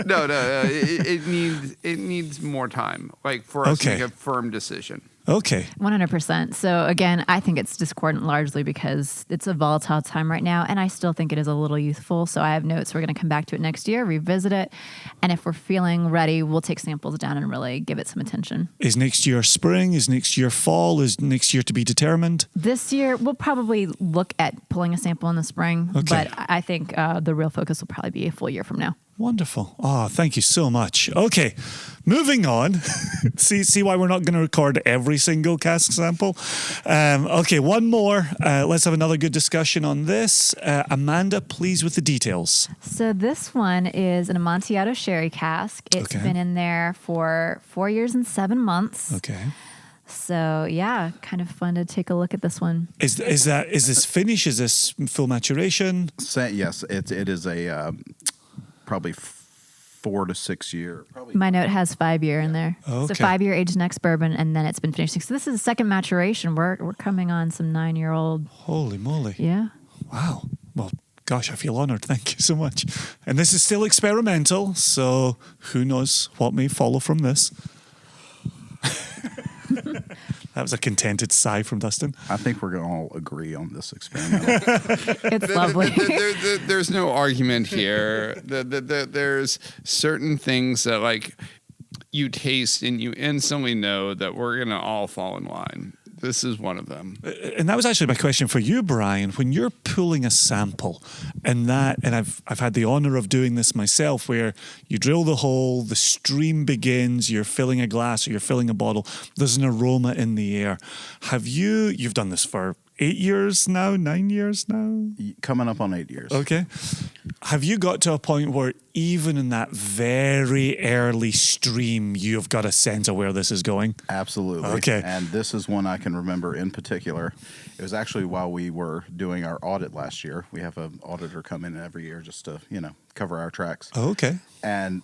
No, it needs more time, like, for us to make a firm decision. Okay. 100%. So again, I think it's discordant largely because it's a volatile time right now, and I still think it is a little youthful. So I have notes. We're going to come back to it next year, revisit it, and if we're feeling ready, we'll take samples down and really give it some attention. Is next year spring? Is next year fall? Is next year to be determined? This year, we'll probably look at pulling a sample in the spring, but I think the real focus will probably be a full year from now. Wonderful. Oh, thank you so much. Okay, moving on. see why we're not going to record every single cask sample. Okay, one more. Let's have another good discussion on this. Amanda, please, with the details. So this one is an Amontillado sherry cask. It's Okay. been in there for 4 years and 7 months. Okay. So yeah, kind of fun to take a look at this one. Is this finish? Is this full maturation? Yes, it is a probably 4 to 6 year. Probably. My note has 5 year in there. Okay. So 5 year aged next bourbon, and then it's been finishing. So this is the second maturation. We're coming on some 9-year-old. Holy moly. Yeah. Wow. Well, gosh, I feel honored. Thank you so much. And this is still experimental, so who knows what may follow from this. That was a contented sigh from Dustin. I think we're going to all agree on this experiment. It's lovely. There's no argument here. There's certain things that like you taste and you instantly know that we're going to all fall in line. This is one of them. And that was actually my question for you, Brian. When you're pulling a sample, and I've had the honor of doing this myself, where you drill the hole, the stream begins, you're filling a glass or you're filling a bottle, there's an aroma in the air. You've done this for 8 years now, 9 years now? Coming up on 8 years. Okay. Have you got to a point where even in that very early stream, you've got a sense of where this is going? Absolutely. Okay. And this is one I can remember in particular. It was actually while we were doing our audit last year. We have an auditor come in every year just to, cover our tracks. Oh, okay. And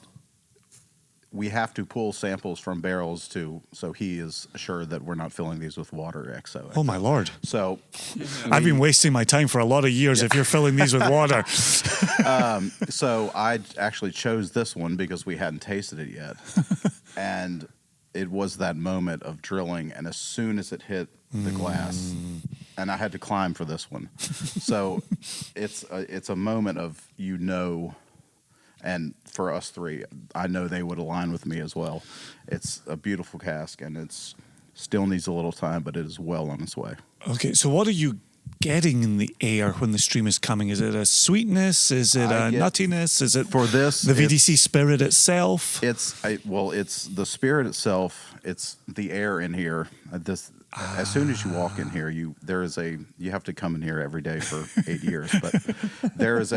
we have to pull samples from barrels so he is assured that we're not filling these with water XO. Oh, my Lord. So I've been wasting my time for a lot of years if you're filling these with water. So I actually chose this one because we hadn't tasted it yet. And it was that moment of drilling, and as soon as it hit the glass, and I had to climb for this one. So it's a moment of, and for us three, I know they would align with me as well. It's a beautiful cask, and it's still needs a little time, but it is well on its way. Okay, so what are you getting in the air when the stream is coming? Is it a sweetness? Is it a nuttiness? Is it for this the VDC spirit itself? It's the spirit itself. It's the air in here. As soon as you walk in here, you have to come in here every day for 8 years. But there is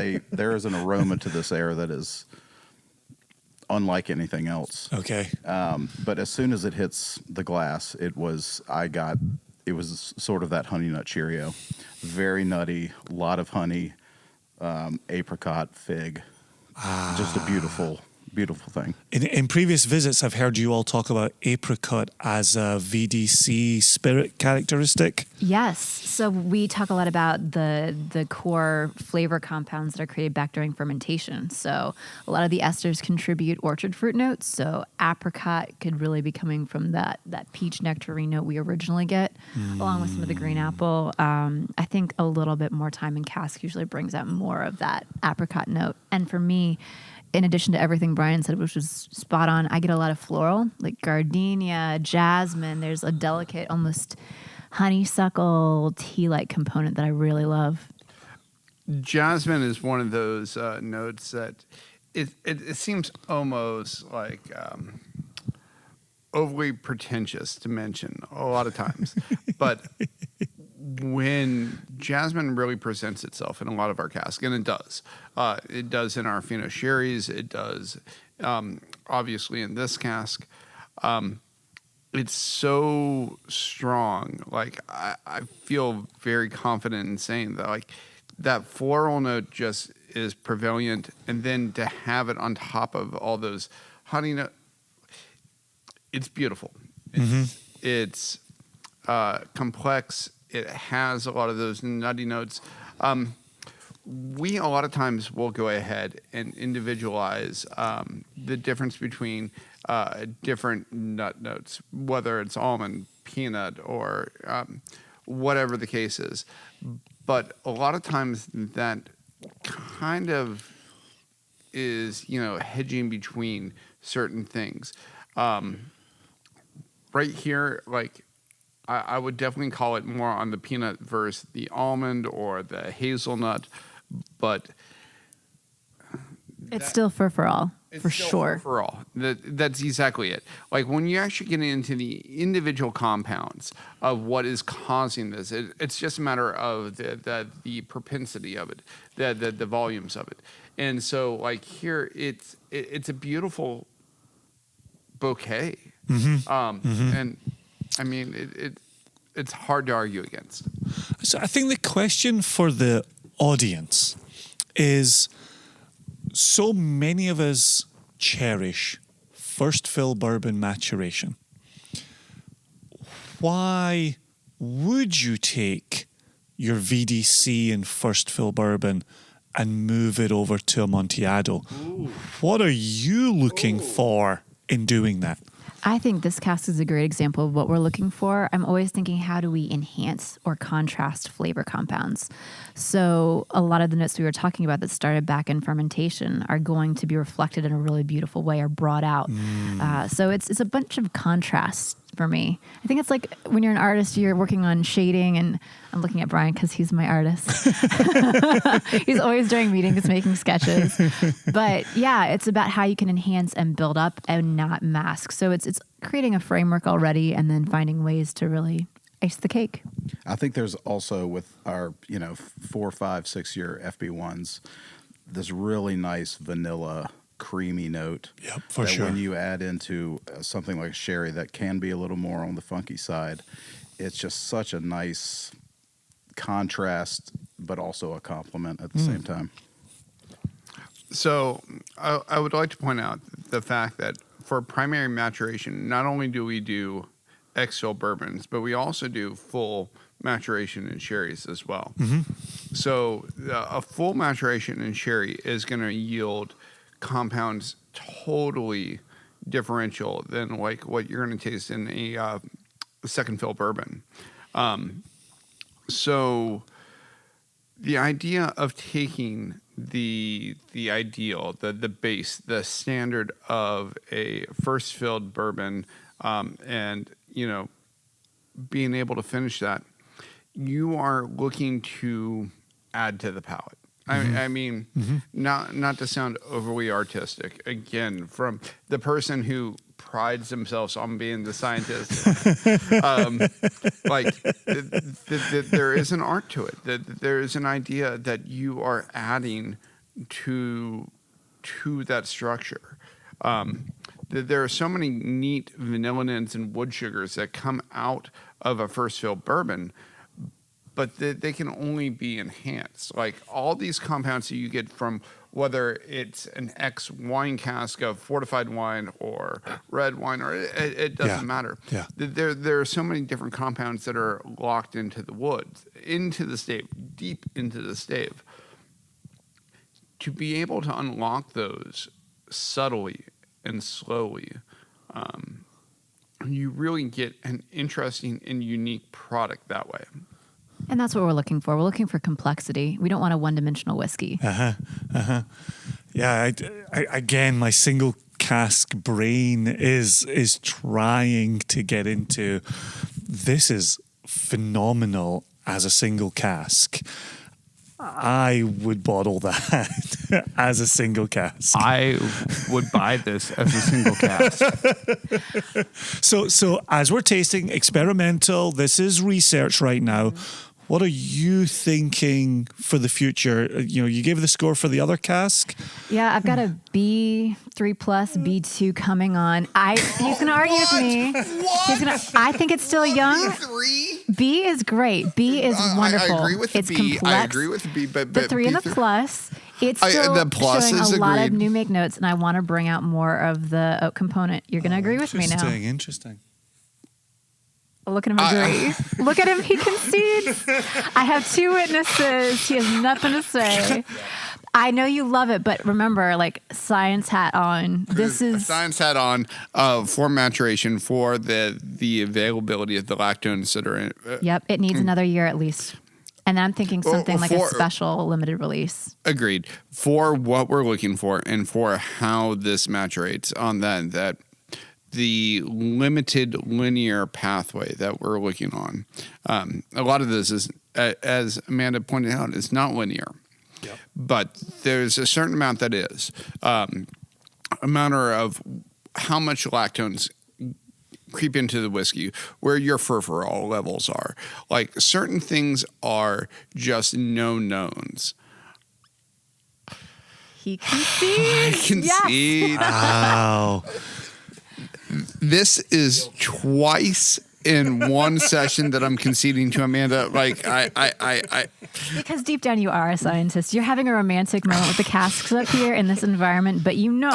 an aroma to this air that is unlike anything else. Okay. But as soon as it hits the glass, it was sort of that honey nut Cheerio, very nutty, a lot of honey, apricot, fig, just a beautiful thing. In previous visits, I've heard you all talk about apricot as a VDC spirit characteristic. Yes. So we talk a lot about the core flavor compounds that are created back during fermentation. So a lot of the esters contribute orchard fruit notes. So apricot could really be coming from that peach nectarine note we originally get, along with some of the green apple. I think a little bit more time in cask usually brings out more of that apricot note. And for me, in addition to everything Brian said, which was spot on, I get a lot of floral, like gardenia, jasmine. There's a delicate, almost honeysuckle tea-like component that I really love. Jasmine is one of those notes that it seems almost like overly pretentious to mention a lot of times. But when jasmine really presents itself in a lot of our casks, and it does in our Fino sherries, it does obviously in this cask, it's so strong. Like I feel very confident in saying that, like, that floral note just is prevalent, and then to have it on top of all those honey notes, it's beautiful. It's complex. It has a lot of those nutty notes. We a lot of times will go ahead and individualize the difference between different nut notes, whether it's almond, peanut, or whatever the case is. But a lot of times that kind of is, hedging between certain things. Right here, like, I would definitely call it more on the peanut versus the almond or the hazelnut, but It's still for all, for sure. For all. That's exactly it. Like when you actually get into the individual compounds of what is causing this, it's just a matter of the propensity of it, the volumes of it. And so like here, it's a beautiful bouquet. And I mean, it's hard to argue against. So I think the question for the audience is, so many of us cherish first fill bourbon maturation. Why would you take your VDC and first fill bourbon and move it over to Amontillado? Ooh. What are you looking for in doing that? I think this cask is a great example of what we're looking for. I'm always thinking, how do we enhance or contrast flavor compounds? So a lot of the notes we were talking about that started back in fermentation are going to be reflected in a really beautiful way or brought out. So it's a bunch of contrasts for me. I think it's like when you're an artist, you're working on shading, and I'm looking at Brian because he's my artist. He's always during meetings making sketches. But yeah, it's about how you can enhance and build up and not mask. So it's creating a framework already and then finding ways to really ice the cake. I think there's also with our 4, 5, 6 year FB1s, this really nice vanilla creamy note. Yep, for sure. When you add into something like sherry that can be a little more on the funky side, it's just such a nice contrast, but also a compliment at the same time. So I would like to point out the fact that for primary maturation, not only do we do ex-fill bourbons, but we also do full maturation in sherries as well. So a full maturation in sherry is going to yield compounds totally differential than like what you're going to taste in a second fill bourbon. So the idea of taking the ideal, the base, the standard of a first filled bourbon, and being able to finish that, you are looking to add to the palate. I mean, not to sound overly artistic, again, from the person who prides themselves on being the scientist, there is an art to it. There is an idea that you are adding to that structure. There are so many neat vanillinins and wood sugars that come out of a first fill bourbon, but they can only be enhanced. Like all these compounds that you get from whether it's an ex wine cask of fortified wine or red wine, or it doesn't matter. Yeah. There are so many different compounds that are locked into the wood, into the stave, deep into the stave. To be able to unlock those subtly and slowly, you really get an interesting and unique product that way. And that's what we're looking for. We're looking for complexity. We don't want a one-dimensional whiskey. Yeah, I again, my single cask brain is trying to get into, this is phenomenal as a single cask. I would bottle that as a single cask. I would buy this as a single cask. So as we're tasting experimental, this is research right now. What are you thinking for the future? You gave the score for the other cask. Yeah, I've got a B3+, B2 coming on. He's going to argue with me. I think it's still young. B3? B is great. B is wonderful. I agree with the it's B. complex. I agree with the B, but the 3 and the plus. It's still the plus showing is a lot of agreed. new make notes, and I want to bring out more of the oak component. You're going to agree with me now. Interesting. Look at him agree. Look at him. He concedes. I have 2 witnesses. He has nothing to say. I know you love it, but remember, like, science hat on. This is science hat on for maturation, for the availability of the lactones that are in it. Yep, it needs another year at least. And then I'm thinking something like a special limited release. Agreed. For what we're looking for and for how this maturates on that the limited linear pathway that we're looking on. A lot of this is, as Amanda pointed out, is not linear. But there's a certain amount that is a matter of how much lactones creep into the whiskey, where your furfural levels are. Like certain things are just no-knowns. He concedes. I concede. Wow. This is twice in one session that I'm conceding to Amanda. Like I Because deep down you are a scientist. You're having a romantic moment with the casks up here in this environment, but you know.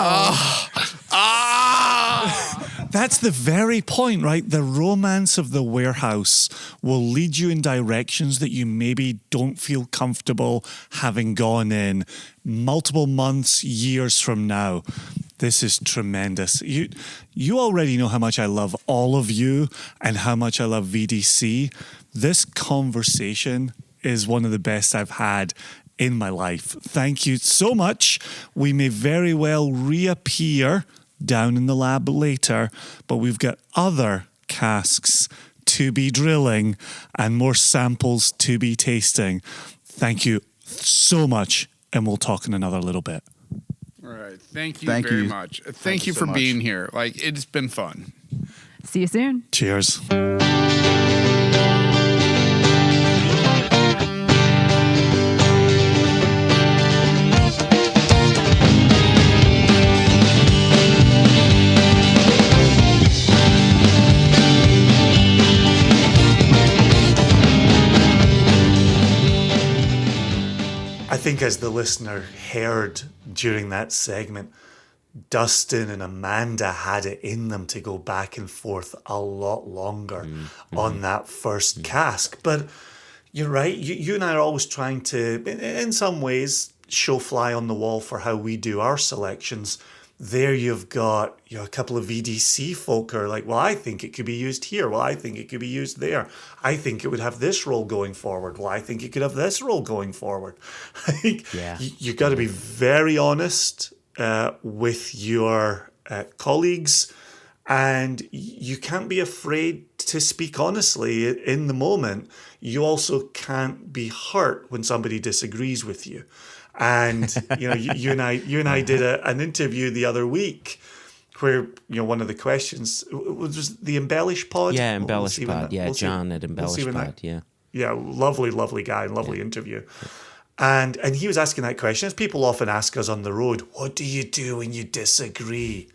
That's the very point, right? The romance of the warehouse will lead you in directions that you maybe don't feel comfortable having gone in multiple months, years from now. This is tremendous. You already know how much I love all of you and how much I love VDC. This conversation is one of the best I've had in my life. Thank you so much. We may very well reappear down in the lab later, but we've got other casks to be drilling and more samples to be tasting. Very you so much, and we'll talk in another little bit. All right. Thank you very much. Thank you so for much. being here. Like, it's been fun. See you soon. Cheers. I think as the listener heard during that segment, Dustin and Amanda had it in them to go back and forth a lot longer on that first cask. But you're right. You and I are always trying to, in some ways, show fly on the wall for how we do our selections. There you've got a couple of VDC folk who are like, well, I think it could be used here. Well, I think it could be used there. I think it would have this role going forward. Well, I think it could have this role going forward. I think you've got to be very honest with your colleagues, and you can't be afraid to speak honestly in the moment. You also can't be hurt when somebody disagrees with you. And you and I did an interview the other week where one of the questions was the Embellish Pod. Yeah, Embellish Pod. John at Embellish Pod. Yeah, lovely guy, lovely interview. And he was asking that question, as people often ask us on the road, what do you do when you disagree?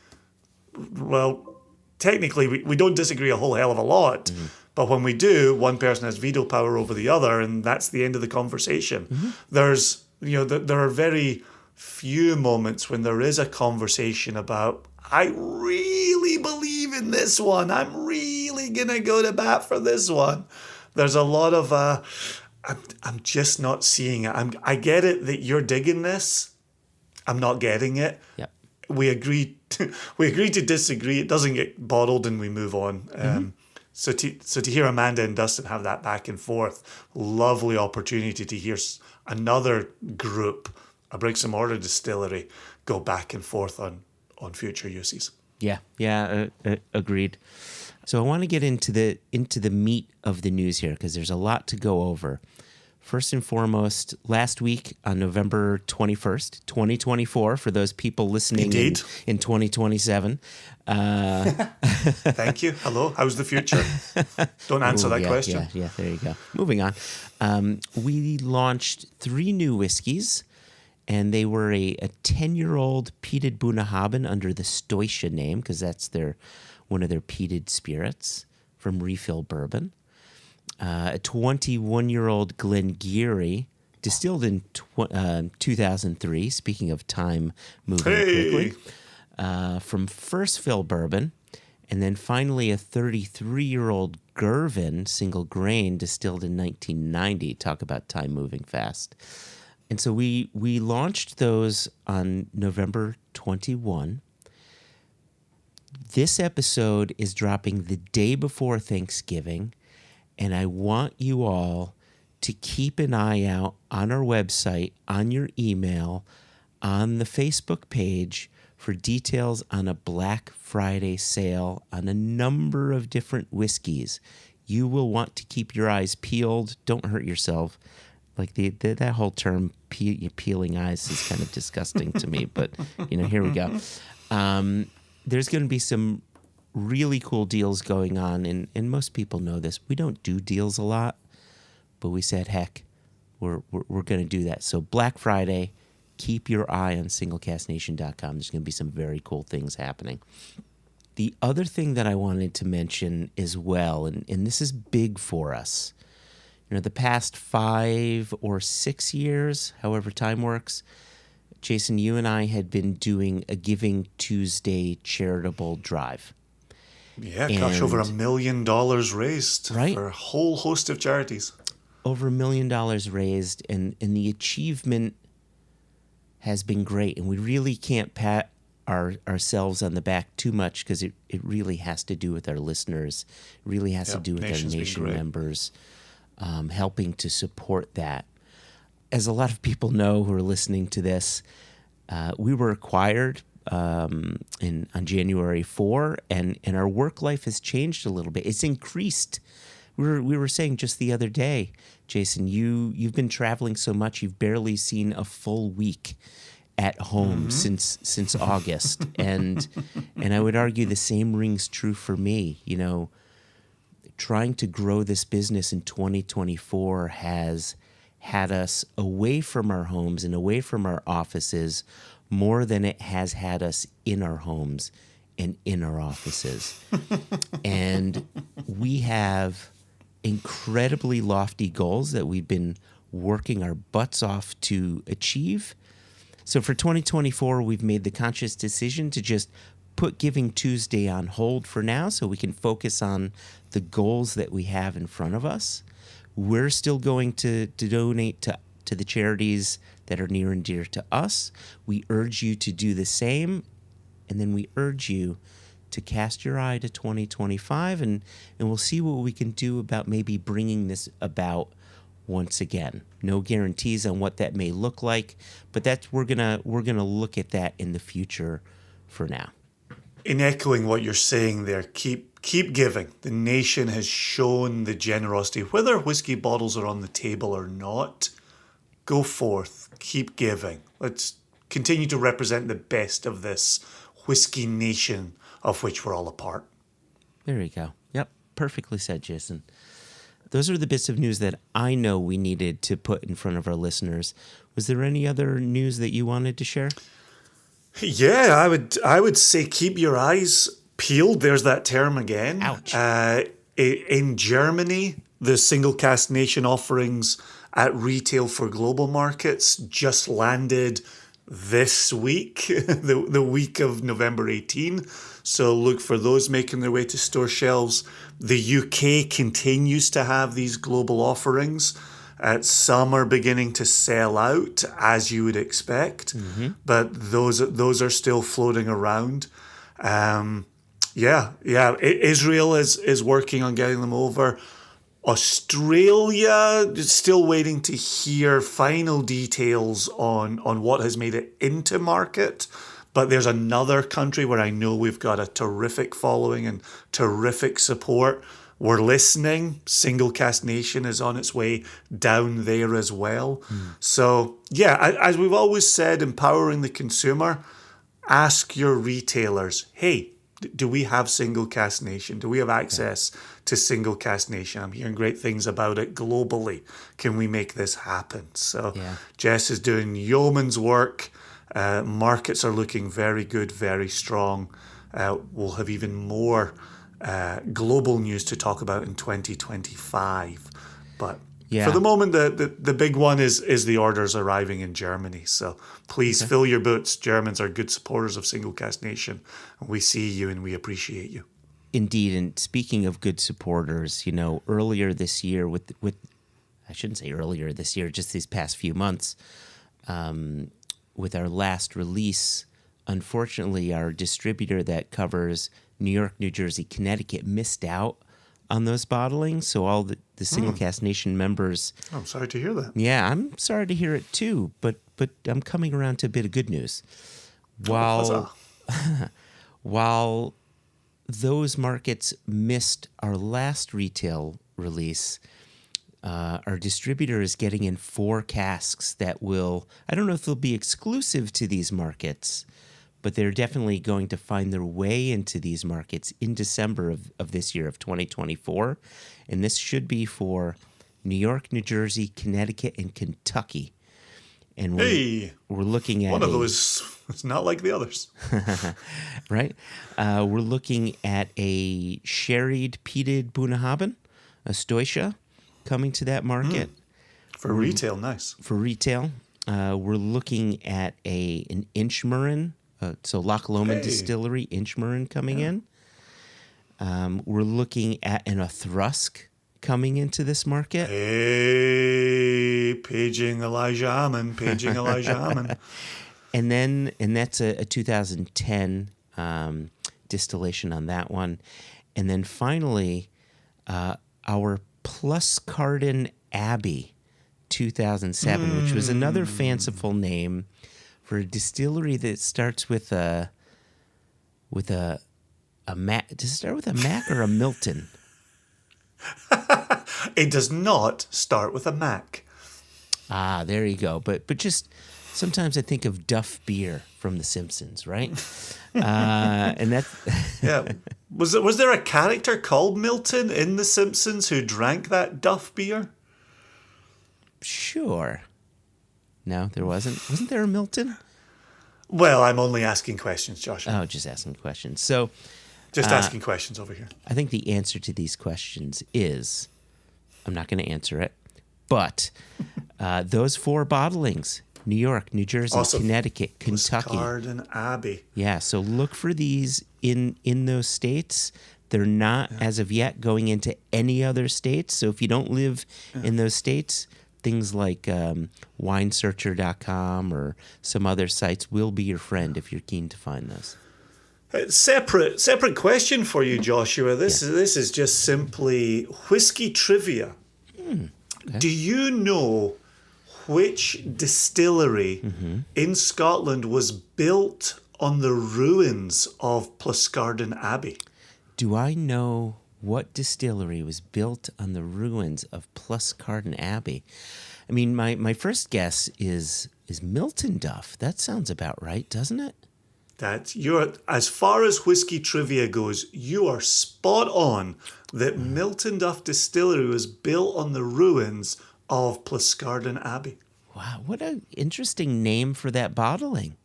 Well, technically, we don't disagree a whole hell of a lot. But when we do, one person has veto power over the other, and that's the end of the conversation. There's there are very few moments when there is a conversation about, I really believe in this one. I'm really going to go to bat for this one. There's a lot of, I'm just not seeing it. I get it that you're digging this. I'm not getting it. Yep. We agree to disagree. It doesn't get bottled and we move on. So to hear Amanda and Dustin have that back and forth, lovely opportunity to hear another group, a Briggs & Mortar distillery, go back and forth on future uses. Agreed. So I want to get into the meat of the news here, because there's a lot to go over. First and foremost, last week on November 21st, 2024, for those people listening in 2027. Thank you. Hello. How's the future? Don't answer that question. Yeah, there you go. Moving on. We launched 3 new whiskeys, and they were a 10-year-old peated Bunnahabhain under the Stoisha name, because that's one of their peated spirits from Refill Bourbon. A 21-year-old Glengarry, distilled in 2003, speaking of time moving quickly, from First Fill Bourbon. And then finally a 33-year-old Girvan, single grain, distilled in 1990. Talk about time moving fast. And so we launched those on November 21. This episode is dropping the day before Thanksgiving. And I want you all to keep an eye out on our website, on your email, on the Facebook page for details on a Black Friday sale on a number of different whiskeys. You will want to keep your eyes peeled. Don't hurt yourself. Like that whole term peeling eyes is kind of disgusting to me, but here we go. There's going to be some really cool deals going on, and most people know this. We don't do deals a lot, but we said, heck, we're going to do that. So Black Friday, keep your eye on singlecastnation.com. There's going to be some very cool things happening. The other thing that I wanted to mention as well, and this is big for us, the past 5 or 6 years, however time works, Jason, you and I had been doing a Giving Tuesday charitable drive. Yeah, gosh, over $1 million raised for a whole host of charities. Over $1 million raised, and the achievement has been great. And we really can't pat ourselves on the back too much because it really has to do with our listeners. It really has to do with our nation members helping to support that. As a lot of people know who are listening to this, we were acquired on January 4, and our work life has changed a little bit. It's increased. We were saying just the other day, Jason, you've been traveling so much, you've barely seen a full week at home since August, and I would argue the same rings true for me. Trying to grow this business in 2024 has had us away from our homes and away from our offices more than it has had us in our homes and in our offices. And we have incredibly lofty goals that we've been working our butts off to achieve. So for 2024, we've made the conscious decision to just put Giving Tuesday on hold for now so we can focus on the goals that we have in front of us. We're still going to donate to the charities that are near and dear to us. We urge you to do the same, and then we urge you to cast your eye to 2025, and we'll see what we can do about maybe bringing this about once again. No guarantees on what that may look like, but we're gonna look at that in the future for now. In echoing what you're saying there, keep giving. The nation has shown the generosity. Whether whiskey bottles are on the table or not, go forth, keep giving. Let's continue to represent the best of this whiskey nation of which we're all a part. There you go. Yep, perfectly said, Jason. Those are the bits of news that I know we needed to put in front of our listeners. Was there any other news that you wanted to share? Yeah, I would say keep your eyes peeled. There's that term again. Ouch. In Germany, the Single Cask Nation offerings at retail for global markets just landed this week, the week of November 18. So look for those making their way to store shelves. The UK continues to have these global offerings. Some are beginning to sell out, as you would expect, but those are still floating around. Israel is working on getting them over. Australia is still waiting to hear final details on what has made it into market. But there's another country where I know we've got a terrific following and terrific support. We're listening. Single Cask Nation is on its way down there as well. So, as we've always said, empowering the consumer, ask your retailers, hey, do we have Single Cask Nation? Do we have access to Single Cask Nation? I'm hearing great things about it globally. Can we make this happen? So Jess is doing yeoman's work. Markets are looking very good, very strong. We'll have even more global news to talk about in 2025. But for the moment, the big one is the orders arriving in Germany. So please fill your boots. Germans are good supporters of Single Cask Nation. And we see you and we appreciate you. Indeed. And speaking of good supporters, earlier this year with I shouldn't say earlier this year, just these past few months, with our last release, unfortunately, our distributor that covers New York, New Jersey, Connecticut missed out on those bottlings. So all the Single Cask Nation members... I'm sorry to hear that. Yeah, I'm sorry to hear it too, but I'm coming around to a bit of good news. While those markets missed our last retail release, our distributor is getting in 4 casks that will, I don't know if they'll be exclusive to these markets, but they're definitely going to find their way into these markets in December of this year of 2024. And this should be for New York, New Jersey, Connecticut, and Kentucky. And we're looking at one of those. It's not like the others, right? We're looking at a sherried peated Bunnahabhain, a Stoisha, coming to that market for retail. Nice for retail. We're looking at an Inchmurrin, so Loch Lomond Distillery Inchmurrin coming in. We're looking at an Othrusk coming into this market. Hey, paging Elijah Hammond. And that's a 2010 distillation on that one. And then finally, our Pluscarden Abbey 2007, which was another fanciful name for a distillery that starts with a Mac. Does it start with a Mac or a Milton? It does not start with a Mac. Ah, there you go. But just sometimes I think of Duff Beer from The Simpsons, right? And that. Yeah. Was there a character called Milton in The Simpsons who drank that Duff beer? Sure. No, there wasn't. Wasn't there a Milton? Well, I'm only asking questions, Joshua. Oh, just asking questions. So. Just asking questions over here. I think the answer to these questions is, I'm not going to answer it, but those 4 bottlings, New York, New Jersey, Connecticut, Kentucky. Pluscarden Abbey. Yeah, so look for these in those states. They're not, as of yet, going into any other states. So if you don't live in those states, things like winesearcher.com or some other sites will be your friend if you're keen to find those. Separate question for you, Joshua. This is just simply whiskey trivia. Okay. Do you know which distillery in Scotland was built on the ruins of Pluscarden Abbey? Do I know what distillery was built on the ruins of Pluscarden Abbey? I mean, my first guess is Milton Duff. That sounds about right, doesn't it? As far as whiskey trivia goes, you are spot on that Milton Duff Distillery was built on the ruins of Pluscarden Abbey. Wow, what an interesting name for that bottling.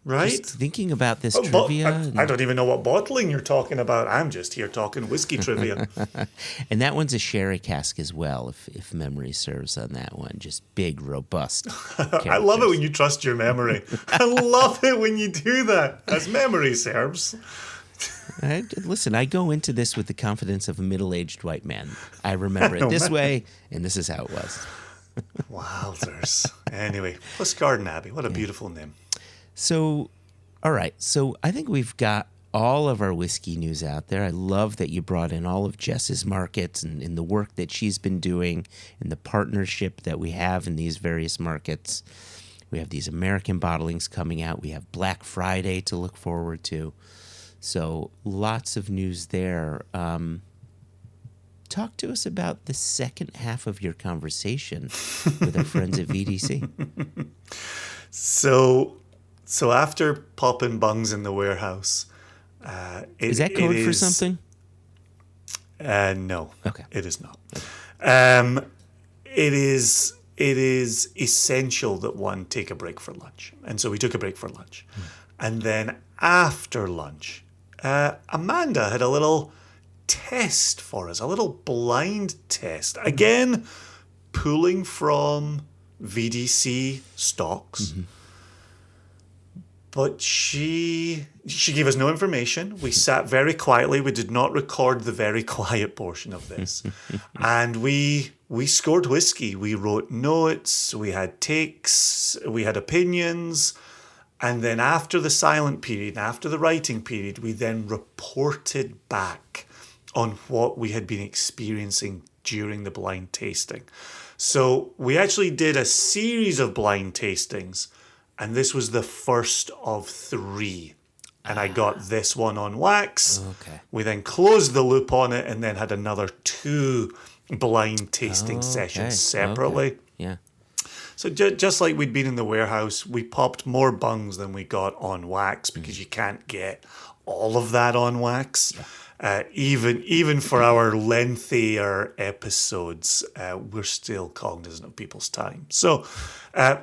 Right? Just thinking about this trivia. I don't even know what bottling you're talking about. I'm just here talking whiskey trivia. And that one's a sherry cask as well, if memory serves on that one. Just big, robust I love it when you trust your memory. I love it when you do that, as memory serves. Listen, I go into this with the confidence of a middle-aged white man. I remember it this way, and this is how it was. Wowzers. Anyway, Pluscarden Abbey. What a beautiful name. So, all right. So I think we've got all of our whiskey news out there. I love that you brought in all of Jess's markets and the work that she's been doing and the partnership that we have in these various markets. We have these American bottlings coming out. We have Black Friday to look forward to. So lots of news there. Talk to us about the second half of your conversation with our friends at VDC. So after popping bungs in the warehouse, is that code for something? No. Okay. It is not. It is essential that one take a break for lunch, and so we took a break for lunch, and then after lunch, Amanda had a little test for us, a little blind test. Again, pulling from VDC stocks. But she gave us no information. We sat very quietly. We did not record the very quiet portion of this. And we scored whiskey. We wrote notes. We had takes. We had opinions. And then after the silent period, after the writing period, we then reported back on what we had been experiencing during the blind tasting. So we actually did a series of blind tastings. And this was the first of 3. And I got this one on wax. Okay. We then closed the loop on it and then had another 2 blind tasting sessions separately. Okay. Yeah. So just like we'd been in the warehouse, we popped more bungs than we got on wax because you can't get all of that on wax. Even for our lengthier episodes, we're still cognizant of people's time. So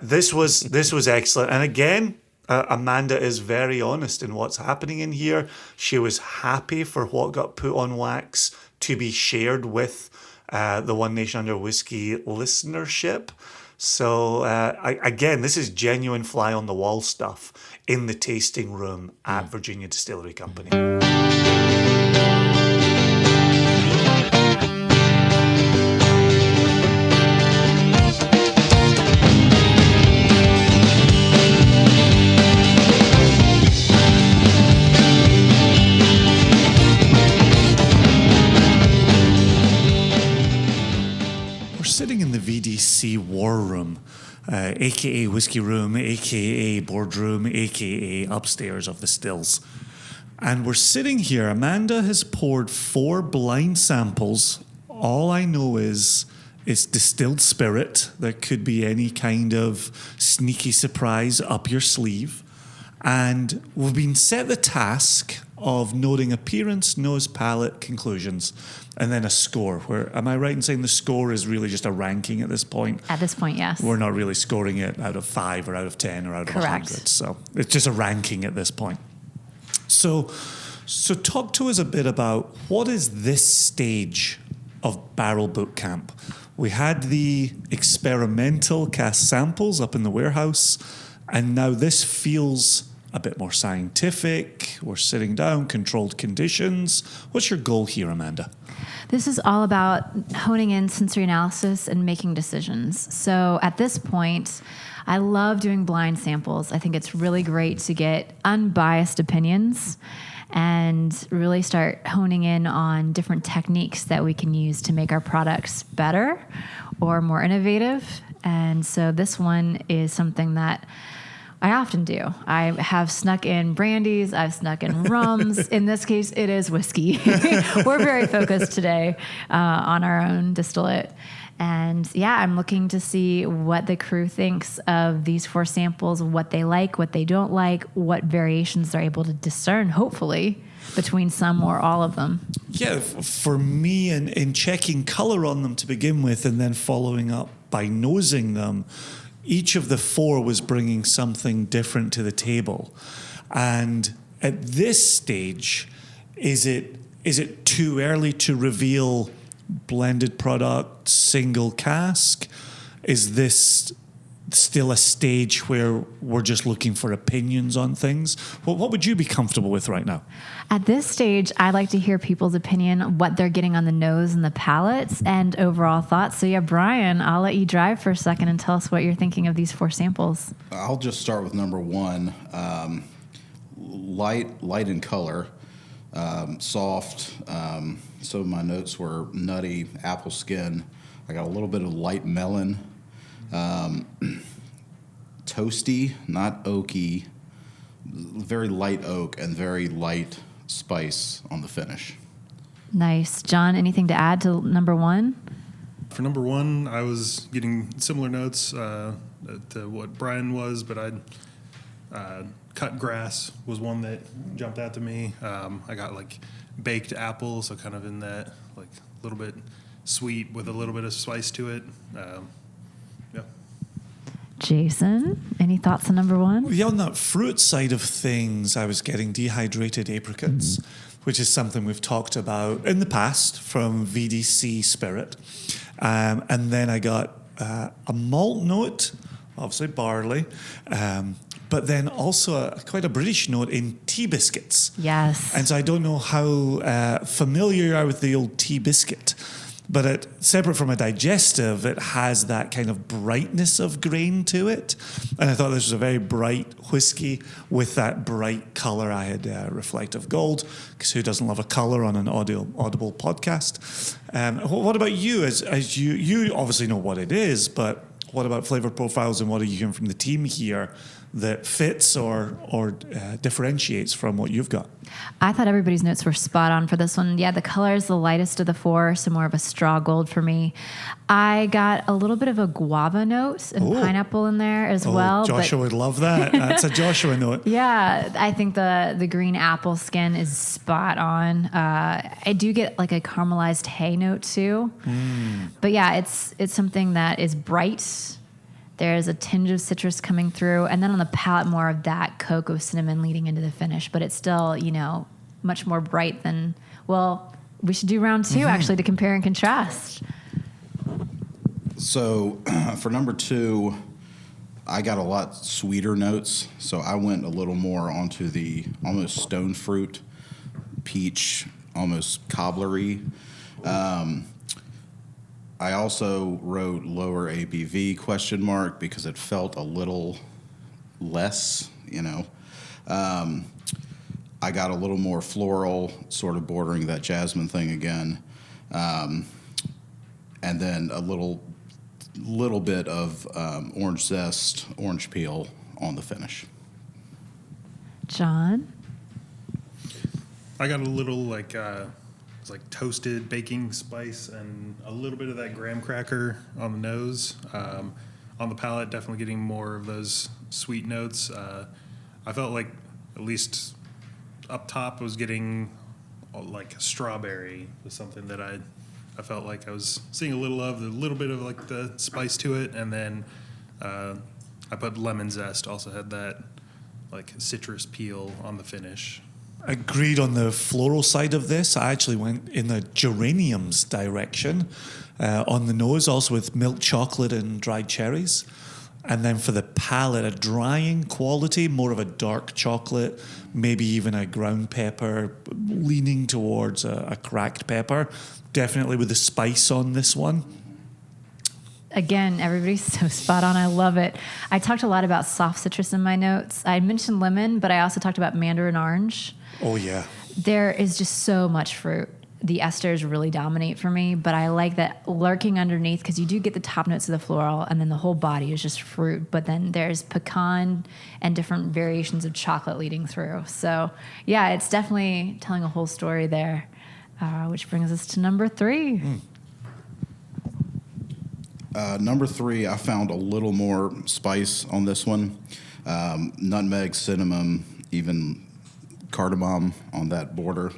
this was excellent. And again, Amanda is very honest in what's happening in here. She was happy for what got put on wax to be shared with the One Nation Under Whisky listenership. So again, this is genuine fly on the wall stuff in the tasting room at Virginia Distillery Company. Sitting in the VDC war room, aka whiskey room, aka boardroom, aka upstairs of the stills. And we're sitting here. Amanda has poured 4 blind samples. All I know is it's distilled spirit. There could be any kind of sneaky surprise up your sleeve. And we've been set the task of noting appearance, nose, palate, conclusions, and then a score. Where am I right in saying the score is really just a ranking at this point? At this point, yes. We're not really scoring it out of 5 or out of 10 or out of 100. So it's just a ranking at this point. So talk to us a bit about what is this stage of Barrel Bootcamp. We had the experimental Cask samples up in the warehouse, and now this feels a bit more scientific. We're sitting down, controlled conditions. What's your goal here, Amanda? This is all about honing in sensory analysis and making decisions. So at this point, I love doing blind samples. I think it's really great to get unbiased opinions and really start honing in on different techniques that we can use to make our products better or more innovative. And so this one is something that I often do. I have snuck in brandies. I've snuck in rums. In this case, it is whiskey. We're very focused today on our own distillate. And yeah, I'm looking to see what the crew thinks of these 4 samples, what they like, what they don't like, what variations they're able to discern, hopefully, between some or all of them. Yeah, for me, in checking color on them to begin with and then following up by nosing them, each of the 4 was bringing something different to the table. And at this stage, is it too early to reveal blended product, single cask? Is this still a stage where we're just looking for opinions on things? Well, what would you be comfortable with right now? At this stage, I like to hear people's opinion, what they're getting on the nose and the palates, and overall thoughts. So yeah, Brian, I'll let you drive for a second and tell us what you're thinking of these 4 samples. I'll just start with number 1. Light in color, soft. So my notes were nutty, apple skin. I got a little bit of light melon. Toasty, not oaky, very light oak and very light spice on the finish. Nice. John, anything to add to number 1? For number 1, I was getting similar notes to what Brian was, but I'd cut grass was one that jumped out to me. I got like baked apple, so kind of in that like a little bit sweet with a little bit of spice to it. Yeah. Jason, any thoughts on number 1? Yeah, on that fruit side of things, I was getting dehydrated apricots, which is something we've talked about in the past from VDC Spirit. And then I got a malt note, obviously barley, but then also quite a British note in tea biscuits. Yes. And so I don't know how familiar you are with the old tea biscuit, but separate from a digestive, it has that kind of brightness of grain to it. And I thought this was a very bright whiskey with that bright color. I had reflective gold, because who doesn't love a color on an audible podcast? What about you? As you obviously know what it is, but what about flavor profiles and what are you hearing from the team here? that fits or differentiates from what you've got? I thought everybody's notes were spot on for this one. Yeah, the color is the lightest of the four, so more of a straw gold for me. I got a little bit of a guava note and pineapple in there as well. Joshua would love that. That's a Joshua note. Yeah, I think the green apple skin is spot on. I do get like a caramelized hay note too. But yeah, it's something that is bright. There's a tinge of citrus coming through, and then on the palate, more of that cocoa cinnamon leading into the finish. But it's still, much more bright than. Well, we should do round two actually to compare and contrast. So for number 2, I got a lot sweeter notes, so I went a little more onto the almost stone fruit, peach, almost cobblery. I also wrote lower ABV ? Because it felt a little less, I got a little more floral, sort of bordering that jasmine thing again. And then a little bit of orange zest, orange peel on the finish. John? I got a little it's like toasted baking spice and a little bit of that graham cracker on the nose. On the palate, definitely getting more of those sweet notes. I felt like at least up top was getting like strawberry was something that I felt like I was seeing a little bit of like the spice to it. And then I put lemon zest, also had that like citrus peel on the finish. Agreed on the floral side of this. I actually went in the geraniums direction on the nose, also with milk chocolate and dried cherries. And then for the palate, a drying quality, more of a dark chocolate, maybe even a ground pepper, leaning towards a cracked pepper. Definitely with the spice on this one. Again, everybody's so spot on. I love it. I talked a lot about soft citrus in my notes. I mentioned lemon, but I also talked about mandarin orange. Oh, yeah. There is just so much fruit. The esters really dominate for me, but I like that lurking underneath because you do get the top notes of the floral and then the whole body is just fruit, but then there's pecan and different variations of chocolate leading through. So, yeah, it's definitely telling a whole story there, which brings us to number 3. Number 3, I found a little more spice on this one. Nutmeg, cinnamon, even cardamom on that border.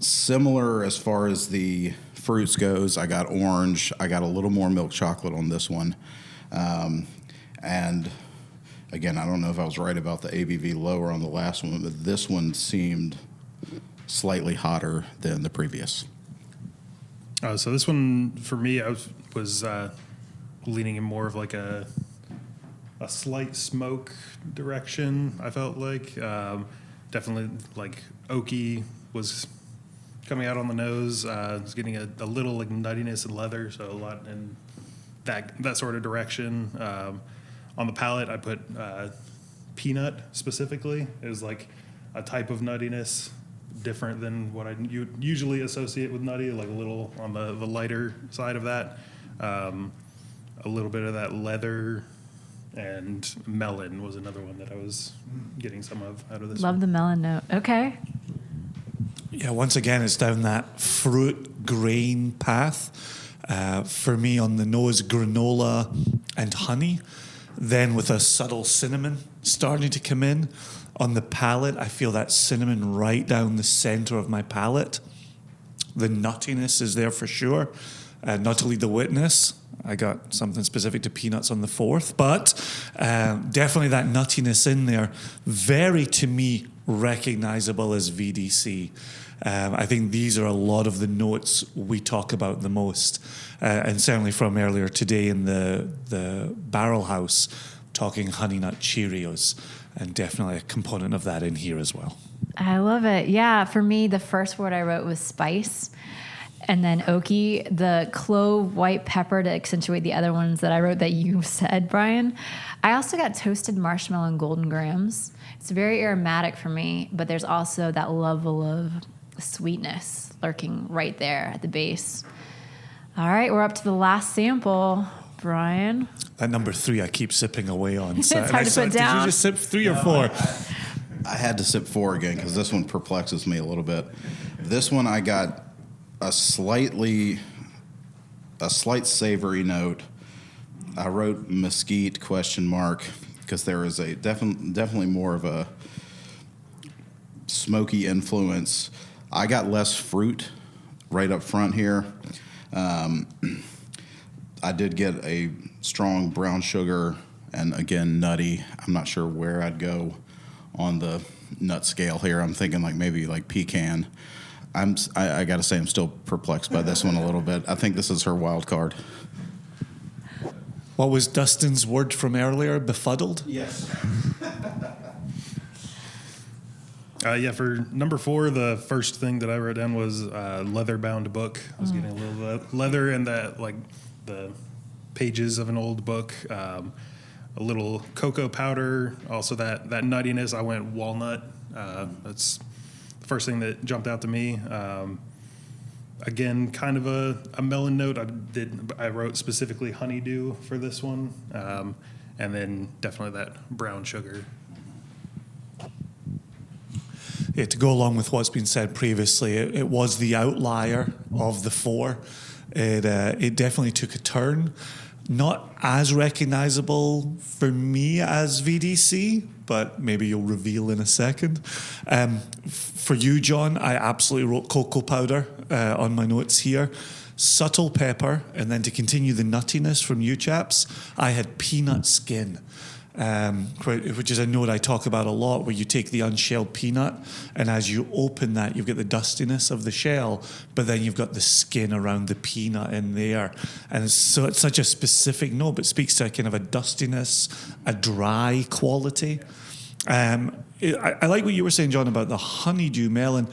Similar as far as the fruits goes. I got orange. I got a little more milk chocolate on this one. And again, I don't know if I was right about the ABV lower on the last one, but this one seemed slightly hotter than the previous. So this one, for me, I was leaning in more of like a slight smoke direction, I felt like. Definitely like oaky was coming out on the nose. Was getting a little like nuttiness and leather, so a lot in that sort of direction. On the palate, I put peanut specifically. It was like a type of nuttiness different than what I usually associate with nutty, like a little on the lighter side of that. A little bit of that leather, and melon was another one that I was getting some of out of this Love one. the melon note. Okay. Yeah, once again, it's down that fruit grain path. For me, on the nose, granola and honey. Then with a subtle cinnamon starting to come in. On the palate, I feel that cinnamon right down the center of my palate. The nuttiness is there for sure. Not to lead the witness, I got something specific to peanuts on the 4th, but definitely that nuttiness in there. Very, to me, recognizable as VDC. I think these are a lot of the notes we talk about the most. And certainly from earlier today in the barrel house, talking Honey Nut Cheerios. And definitely a component of that in here as well. I love it. Yeah, for me, the first word I wrote was spice. And then oaky, the clove, white pepper to accentuate the other ones that I wrote that you said, Brian. I also got toasted marshmallow and golden grams. It's very aromatic for me, but there's also that level of sweetness lurking right there at the base. All right, we're up to the last sample, Brian. That number 3 I keep sipping away on. So, It's hard to put Did down. you just sip 3 or 4? I had to sip 4 again because this one perplexes me a little bit. This one I got a slight savory note. I wrote mesquite ? Because there is a definitely more of a smoky influence. I got less fruit right up front here. I did get a strong brown sugar and, again, nutty. I'm not sure where I'd go on the nut scale here. I'm thinking maybe pecan. I got to say I'm still perplexed by this one a little bit. I think this is her wild card. What was Dustin's word from earlier? Befuddled? Yes. For number 4, the first thing that I wrote down was leather-bound book. I was getting a little leather in that, the pages of an old book. A little cocoa powder. Also that nuttiness. I went walnut. That's the first thing that jumped out to me. Again, kind of a melon note. I wrote specifically honeydew for this one, and then definitely that brown sugar. Yeah, to go along with what's been said previously, it was the outlier of the 4. It definitely took a turn. Not as recognizable for me as VDC, but maybe you'll reveal in a second. For you, John, I absolutely wrote cocoa powder on my notes here. Subtle pepper, and then to continue the nuttiness from you chaps, I had peanut skin. Which is a note I talk about a lot, where you take the unshelled peanut, and as you open that, you've got the dustiness of the shell, but then you've got the skin around the peanut in there. And so it's such a specific note, but speaks to a kind of a dustiness, a dry quality. I like what you were saying, John, about the honeydew melon.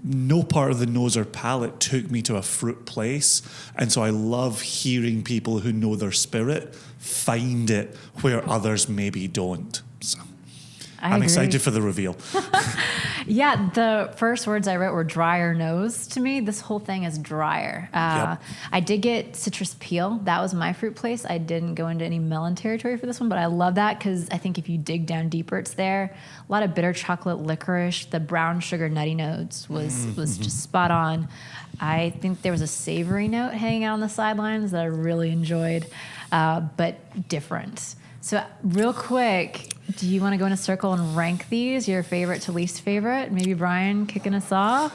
No part of the nose or palate took me to a fruit place. And so I love hearing people who know their spirit find it where others maybe don't. So I'm excited for the reveal. Yeah, the first words I wrote were drier nose to me. This whole thing is drier. Yep. I did get citrus peel. That was my fruit place. I didn't go into any melon territory for this one, but I love that because I think if you dig down deeper, it's there. A lot of bitter chocolate, licorice. The brown sugar nutty notes was just spot on. I think there was a savory note hanging out on the sidelines that I really enjoyed, but different. So real quick, do you want to go in a circle and rank these, your favorite to least favorite? Maybe Brian kicking us off?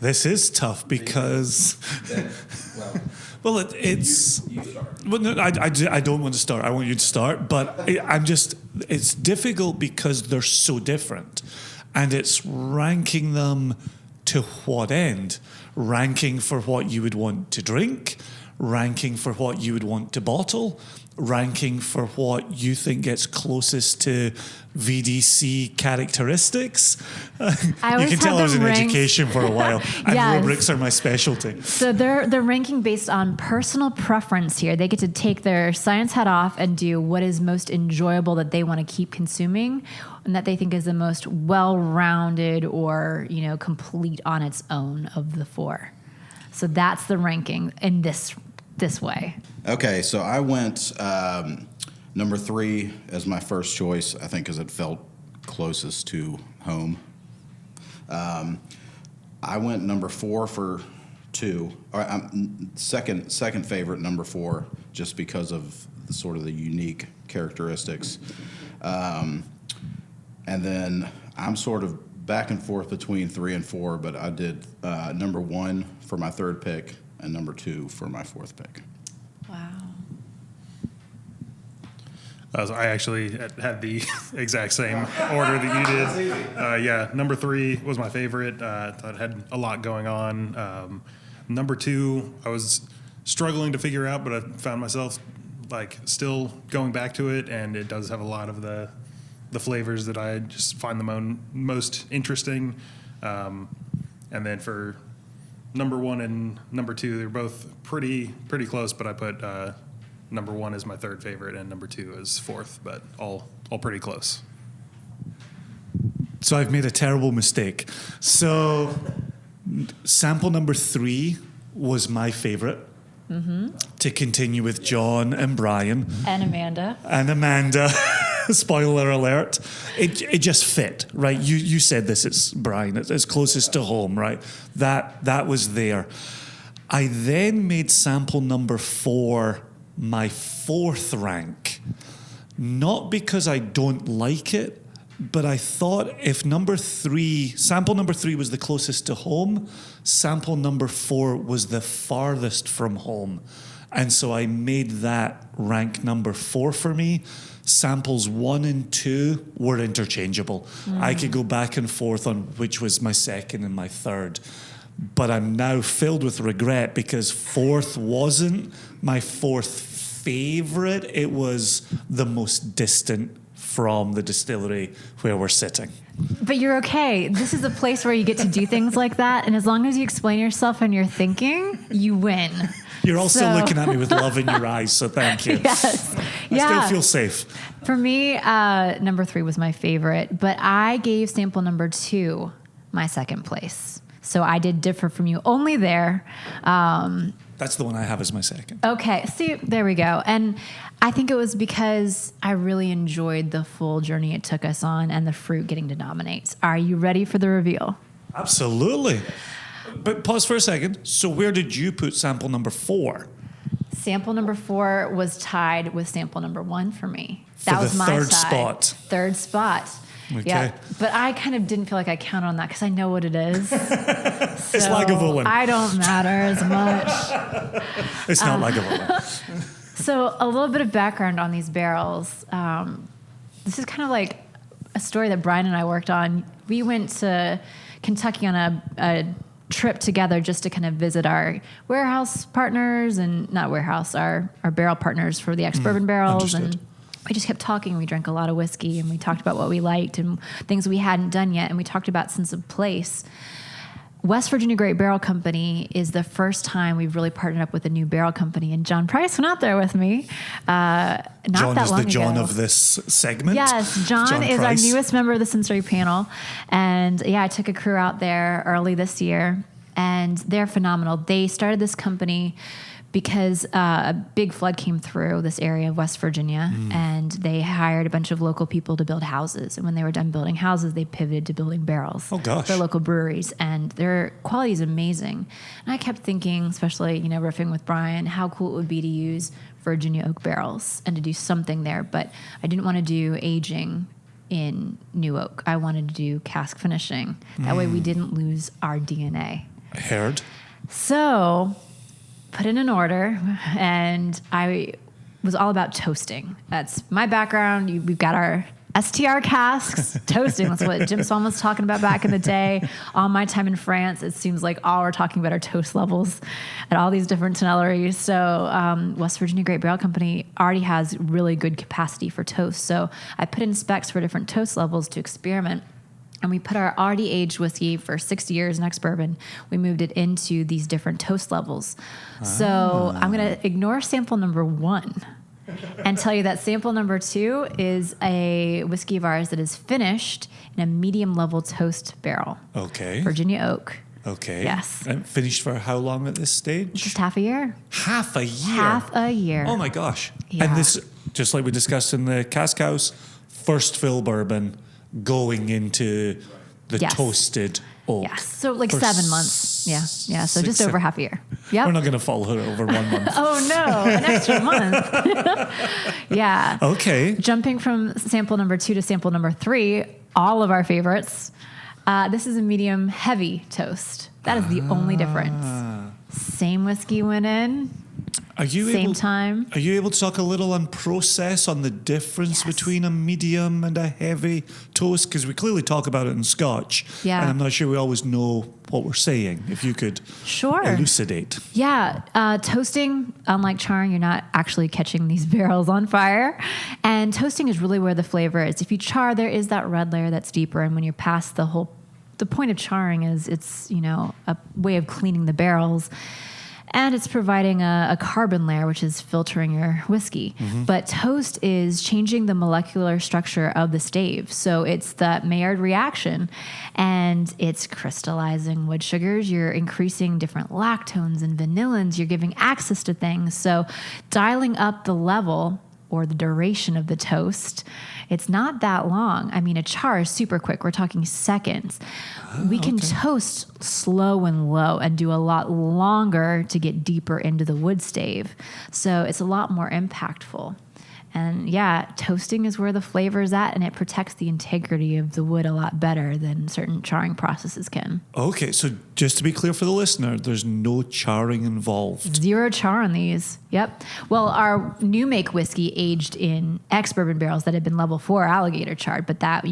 This is tough because, well, it's. Well, no, I don't want to start. I want you to start, but it's difficult because they're so different, and it's ranking them to what end? Ranking for what you would want to drink, ranking for what you would want to bottle, ranking for what you think gets closest to VDC characteristics. You can tell I was in education for a while, and Yes. rubrics are my specialty. So they're ranking based on personal preference here. They get to take their science hat off and do what is most enjoyable that they want to keep consuming and that they think is the most well-rounded or, complete on its own of the 4. So that's the ranking in this way. Okay, so I went number 3 as my first choice, I think, because it felt closest to home. I went number 4 for 2. Second favorite, number 4, just because of the unique characteristics. And then I'm sort of back and forth between 3 and 4, but I did number 1 for my third pick and number 2 for my fourth pick. Wow. I actually had the exact same order that you did. Number 3 was my favorite. Thought it had a lot going on. Number 2, I was struggling to figure out, but I found myself still going back to it, and it does have a lot of the flavors that I just find the most interesting. And then for number 1 and number 2, they're both pretty close, but I put number 1 as my third favorite and number 2 as fourth, but all pretty close. So I've made a terrible mistake. So sample number 3 was my favorite. Mm-hmm. to continue with John and Brian And Amanda. and Amanda. Spoiler alert. It just fit, right? You said this, it's Brian, it's closest to home, right? That was there. I then made sample number 4 my 4th rank. Not because I don't like it, but I thought if sample number 3 was the closest to home, sample number 4 was the farthest from home. And so I made that rank number 4 for me. Samples 1 and 2 were interchangeable. I could go back and forth on which was my 2nd and my 3rd. But I'm now filled with regret because 4th wasn't my 4th favorite. It was the most distant from the distillery where we're sitting. But you're okay. This is a place where you get to do things like that. And as long as you explain yourself and your thinking, you win. You're also looking at me with love in your eyes, so thank you. Yes. I still feel safe. For me, number 3 was my favorite, but I gave sample number 2 my 2nd place. So I did differ from you only there. That's the one I have as my 2nd. Okay, see, there we go. And I think it was because I really enjoyed the full journey it took us on and the fruit getting to nominate. Are you ready for the reveal? Absolutely. But pause for a second. So where did you put sample number 4? Sample number 4 was tied with sample number 1 for me. For That the was my third tie. spot. 3rd spot. Okay. Yeah, but I kind of didn't feel like I counted on that because I know what it is. It's Lagavulin. I don't matter as much. It's not Lagavulin. So a little bit of background on these barrels. This is kind of like a story that Brian and I worked on. We went to Kentucky on a trip together just to kind of visit our warehouse partners and not warehouse, our barrel partners for the ex-bourbon barrels. Understood. And we just kept talking. We drank a lot of whiskey and we talked about what we liked and things we hadn't done yet. And we talked about sense of place. West Virginia Great Barrel Company is the first time we've really partnered up with a new barrel company. And John Price went out there with me not John that is long the John ago. of this segment. Yes, John is Price. our newest member of the sensory panel. And yeah, I took a crew out there early this year, and they're phenomenal. They started this company because a big flood came through this area of West Virginia, and they hired a bunch of local people to build houses. And when they were done building houses, they pivoted to building barrels Oh, gosh. for local breweries, and their quality is amazing. And I kept thinking, especially, riffing with Brian, how cool it would be to use Virginia oak barrels and to do something there. But I didn't want to do aging in new oak. I wanted to do cask finishing. That way we didn't lose our DNA. Heard. So put in an order, and I was all about toasting. That's my background. We've got our STR casks, toasting. That's what Jim Swan was talking about back in the day. All my time in France, it seems like all we're talking about are toast levels at all these different tonnelleries. So West Virginia Great Barrel Company already has really good capacity for toast. So I put in specs for different toast levels to experiment. And we put our already aged whiskey for 6 years in ex-bourbon. We moved it into these different toast levels. So I'm going to ignore sample number 1 and tell you that sample number 2 is a whiskey of ours that is finished in a medium level toast barrel. Okay. Virginia oak. Okay. Yes. And finished for how long at this stage? Just half a year. Half a year. Half a year. Oh my gosh. Yeah. And this, just like we discussed in the Cask House, first fill bourbon going into the Yes. toasted oak. Yes. So like for 7 months. Yeah. Yeah. So just over half a year. Yep. We're not going to follow her over 1 month. Oh no, an extra month. Yeah. Okay. Jumping from sample number 2 to sample number 3, all of our favorites. This is a medium heavy toast. That is the only difference. Same whiskey went in, Are you same able, time. Are you able to talk a little on process, on the difference Yes. between a medium and a heavy toast? Because we clearly talk about it in Scotch. Yeah. And I'm not sure we always know what we're saying. If you could Sure. elucidate. Yeah, toasting, unlike charring, you're not actually catching these barrels on fire. And toasting is really where the flavor is. If you char, there is that red layer that's deeper. And when you're past the point of charring is it's, a way of cleaning the barrels. And it's providing a carbon layer, which is filtering your whiskey. But toast is changing the molecular structure of the stave. So it's the Maillard reaction, and it's crystallizing wood sugars. You're increasing different lactones and vanillins. You're giving access to things. So dialing up the level or the duration of the toast, it's not that long. I mean, a char is super quick. We're talking seconds. We can toast slow and low and do a lot longer to get deeper into the wood stave. So it's a lot more impactful. And yeah, toasting is where the flavor is at, and it protects the integrity of the wood a lot better than certain charring processes can. Okay, so just to be clear for the listener, there's no charring involved. 0 char on these. Yep. Well, our new make whiskey aged in ex-bourbon barrels that had been level 4 alligator charred, but that,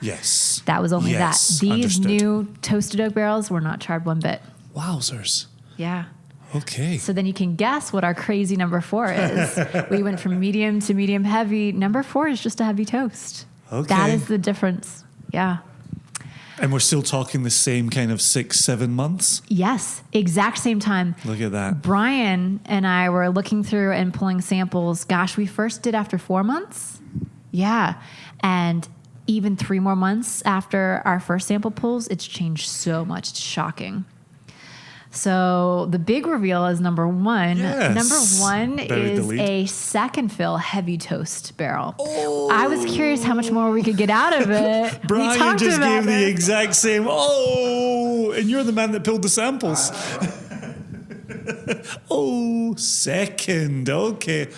Yes. that was only that. These understood. new toasted oak barrels were not charred one bit. Wowzers. Yeah. Okay. So then you can guess what our crazy number 4 is. We went from medium to medium heavy. Number 4 is just a heavy toast. Okay. That is the difference. Yeah. And we're still talking the same kind of 6-7 months? Yes. Exact same time. Look at that. Brian and I were looking through and pulling samples. Gosh, we first did after 4 months. Yeah. And even 3 more months after our first sample pulls, it's changed so much. It's shocking. So the big reveal is number 1. Yes. Number 1 Buried the is lead. a second fill heavy toast barrel. I was curious how much more we could get out of it. We Brian talked just about gave the this. exact same, and you're the man that pulled the samples. Second. Okay.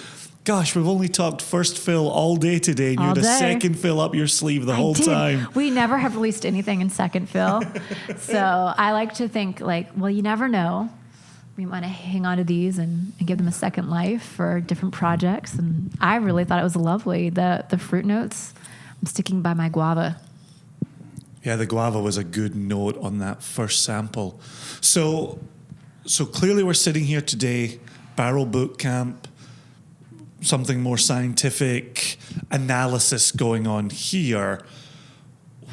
Gosh, we've only talked first fill all day today, and you All had a day. second fill up your sleeve the I whole did. time. We never have released anything in second fill. So I like to think you never know. We might hang on to these and give them a second life for different projects. And I really thought it was lovely. The fruit notes, I'm sticking by my guava. Yeah, the guava was a good note on that first sample. So clearly we're sitting here today, Barrel Bootcamp, something more scientific analysis going on here.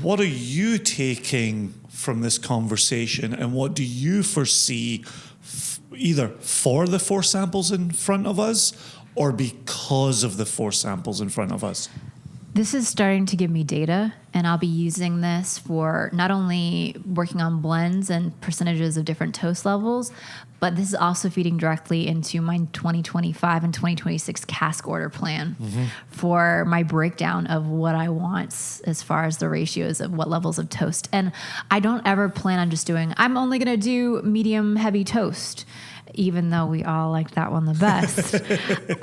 What are you taking from this conversation, and what do you foresee either for the 4 samples in front of us or because of the 4 samples in front of us? This is starting to give me data, and I'll be using this for not only working on blends and percentages of different toast levels, but this is also feeding directly into my 2025 and 2026 cask order plan for my breakdown of what I want as far as the ratios of what levels of toast. And I don't ever plan on just I'm only going to do medium heavy toast, even though we all like that one the best.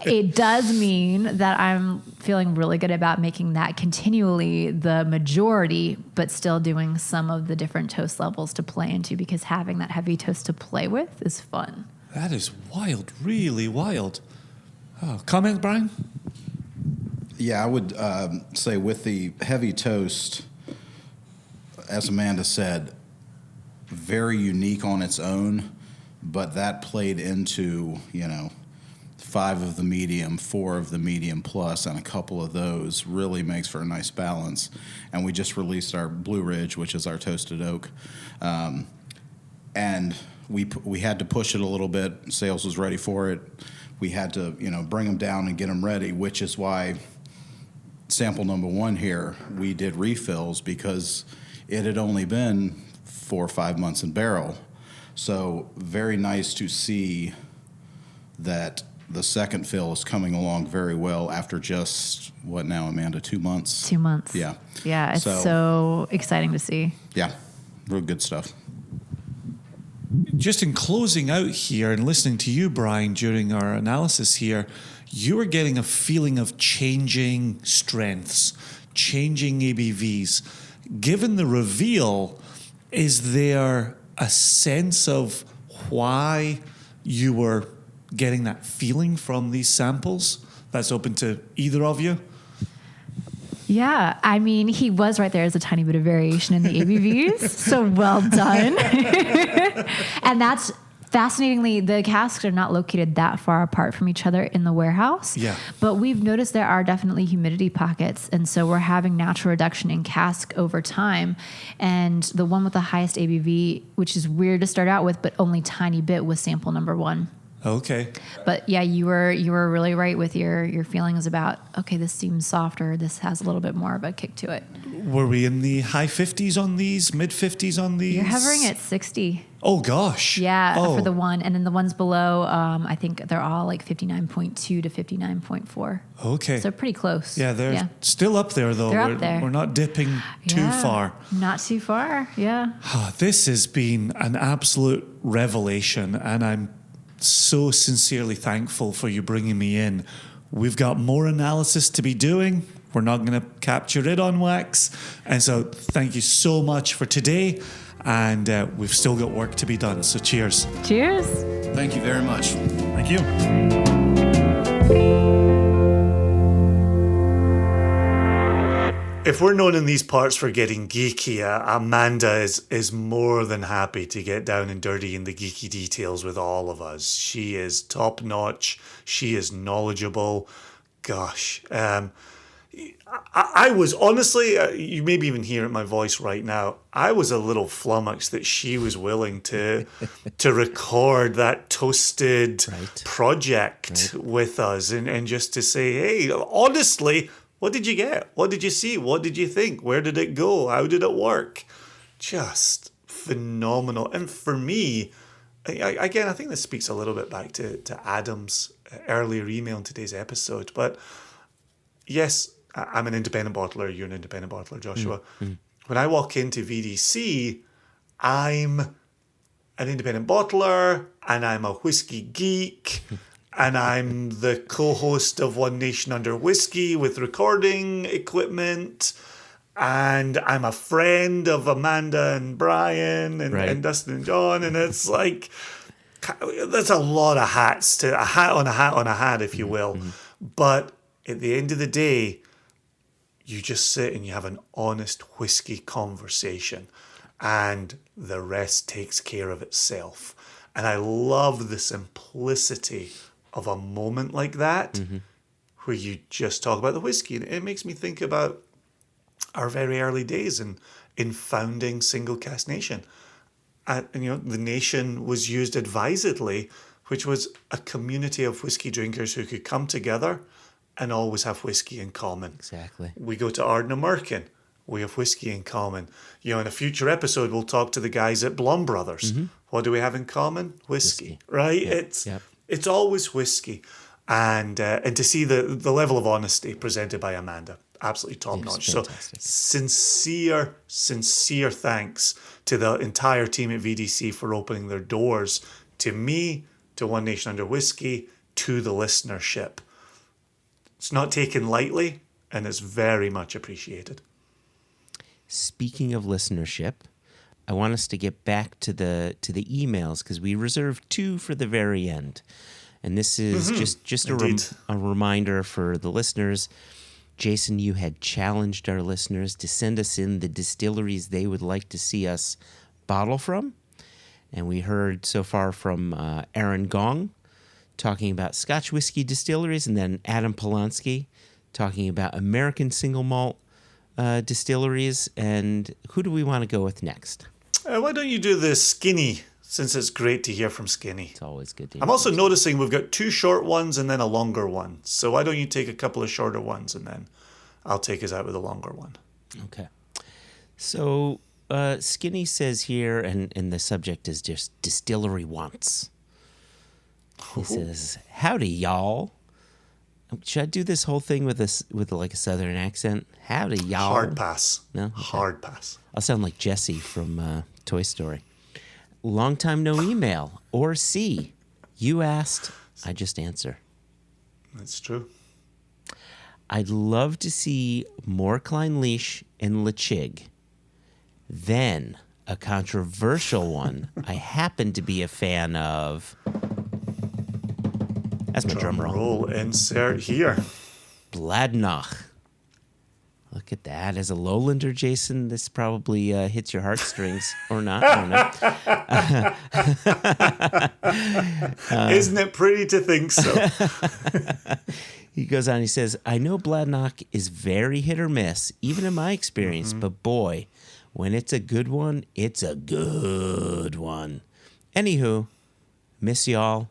It does mean that I'm feeling really good about making that continually the majority, but still doing some of the different toast levels to play into, because having that heavy toast to play with is fun. That is wild, really wild. Comment, Brian? Yeah, I would say with the heavy toast, as Amanda said, very unique on its own, but that played into, 5 of the medium, 4 of the medium plus, and a couple of those really makes for a nice balance. And we just released our Blue Ridge, which is our toasted oak. And we had to push it a little bit. Sales was ready for it. We had to, bring them down and get them ready, which is why sample number 1 here, we did refills because it had only been 4 or 5 months in barrel. So very nice to see that the second fill is coming along very well after just, what now, Amanda, 2 months? 2 months. Yeah. Yeah, it's so exciting to see. Yeah, real good stuff. Just in closing out here and listening to you, Brian, during our analysis here, you were getting a feeling of changing strengths, changing ABVs. Given the reveal, is there a sense of why you were getting that feeling from these samples? That's open to either of you. Yeah, I mean, he was right there as a tiny bit of variation in the ABVs, so well done. And that's Fascinatingly, the casks are not located that far apart from each other in the warehouse. Yeah. But we've noticed there are definitely humidity pockets. And so we're having natural reduction in cask over time. And the one with the highest ABV, which is weird to start out with, but only tiny bit, was sample number 1. Okay. But yeah, you were really right with your feelings about, okay, this seems softer. This has a little bit more of a kick to it. Were we in the high 50s on these, mid 50s on these? You're hovering at 60. Oh, gosh. Yeah, Oh. for the one. And then the ones below, I think they're all like 59.2 to 59.4. Okay. So pretty close. Yeah, they're still up there, though. They're up we're, there. We're not dipping too Yeah, far. Not too far, yeah. This has been an absolute revelation, and I'm so sincerely thankful for you bringing me in. We've got more analysis to be doing. We're not going to capture it on wax. And so thank you so much for today. And we've still got work to be done. So cheers. Cheers. Thank you very much. Thank you. If we're known in these parts for getting geeky, Amanda is more than happy to get down and dirty in the geeky details with all of us. She is top notch. She is knowledgeable. Gosh, I was honestly, you maybe even hear it in my voice right now, I was a little flummoxed that she was willing to record that toasted project with us and just to say, hey, honestly, what did you get? What did you see? What did you think? Where did it go? How did it work? Just phenomenal. And for me, again, I think this speaks a little bit back to Adam's earlier email in today's episode. But yes, I'm an independent bottler. You're an independent bottler, Joshua. When I walk into VDC, I'm an independent bottler and I'm a whiskey geek. And I'm the co-host of One Nation Under Whisky with recording equipment. And I'm a friend of Amanda and Brian and Dustin and John. And it's like, that's a lot of hats, a hat on a hat on a hat, if you will. But at the end of the day, you just sit and you have an honest whiskey conversation. And the rest takes care of itself. And I love the simplicity of a moment like that, where you just talk about the whiskey. And it makes me think about our very early days in founding Single Cask Nation. And the nation was used advisedly, which was a community of whiskey drinkers who could come together and always have whiskey in common. Exactly. We go to Ardnamurchan. We have whiskey in common. In a future episode, we'll talk to the guys at Blum Brothers. What do we have in common? Whiskey. Right? Yep. It's always whiskey. And to see the level of honesty presented by Amanda, absolutely top notch. So sincere thanks to the entire team at VDC for opening their doors to me, to One Nation Under Whisky, to the listenership. It's not taken lightly and it's very much appreciated. Speaking of listenership, I want us to get back to the emails because we reserved 2 for the very end. And this is just a reminder for the listeners. Jason, you had challenged our listeners to send us in the distilleries they would like to see us bottle from. And we heard so far from Aaron Gong talking about Scotch whiskey distilleries, and then Adam Polanski talking about American single malt distilleries. And who do we want to go with next? Why don't you do the Skinny, since it's great to hear from Skinny. It's always good to hear. I'm also noticing we've got 2 short ones and then a longer one. So why don't you take a couple of shorter ones and then I'll take us out with a longer one. Okay. So Skinny says here, and the subject is just distillery wants. He says, "Howdy, y'all." Should I do this whole thing with like a southern accent? Howdy, y'all. Hard pass. No? Okay. Hard pass. I'll sound like Jesse from Toy Story. Long time no email. Or C. You asked, I just answer. That's true. I'd love to see more Kleinleash and Lechig. Then, a controversial one I happen to be a fan of. That's my drum roll. Roll insert here. Bladnoch. Look at that. As a lowlander, Jason, this probably hits your heartstrings or not. I don't know. Isn't it pretty to think so? He goes on, he says, I know Bladnock is very hit or miss, even in my experience, but boy, when it's a good one, it's a good one. Anywho, miss y'all.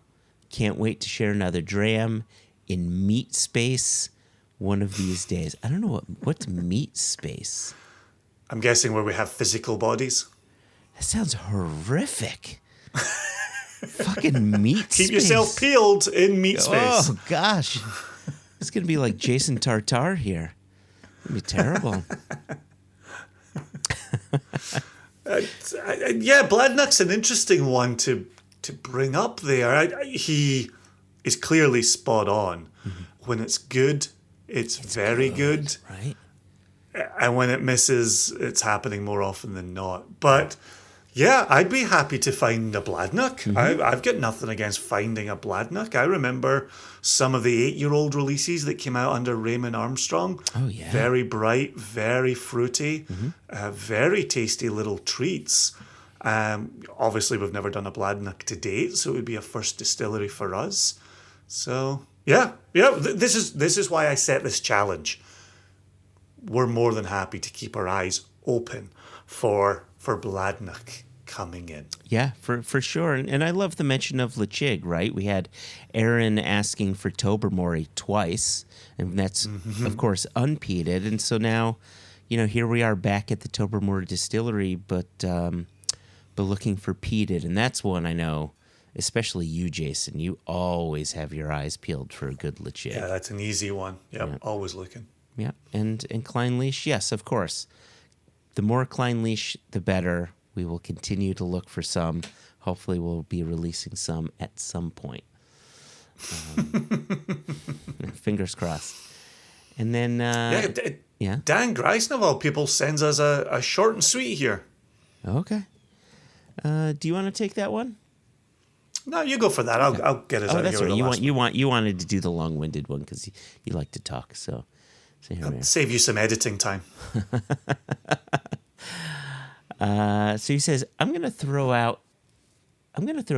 Can't wait to share another dram in meat space one of these days. I don't know what's meat space. I'm guessing where we have physical bodies. That sounds horrific. Fucking meat space. Keep yourself peeled in meat space. Oh, gosh. It's going to be like Jason Tartar here. It's going to be terrible. Yeah, Bladnock's an interesting one to bring up there. He is clearly spot on. When it's good, it's very good. Right? And when it misses, it's happening more often than not. But yeah, I'd be happy to find a Bladnock. I've got nothing against finding a Bladnock. I remember some of the 8-year-old releases that came out under Raymond Armstrong. Oh, yeah. Very bright, very fruity, very tasty little treats. Obviously, we've never done a Bladnock to date, so it would be a first distillery for us. So yeah. This is why I set this challenge. We're more than happy to keep our eyes open for Bladnock coming in. Yeah, for sure. And I love the mention of Lechig, right? We had Aaron asking for Tobermory twice, and that's, of course, unpeated. And so now, here we are back at the Tobermory Distillery, but looking for peated. And that's one I know, especially you, Jason, you always have your eyes peeled for a good Lechig. Yeah, that's an easy one. Yep, always looking. Yeah, and Kleinleash, yes, of course. The more Kleinleash, the better. We will continue to look for some. Hopefully, we'll be releasing some at some point. Fingers crossed. And then, Dan Grice, of all people, sends us a short and sweet here. Okay. Do you want to take that one? No, you go for that. I'll get us out of that's here. right. You wanted to do the long-winded one because you like to talk. So here we are. Save you some editing time. So he says, I'm going to throw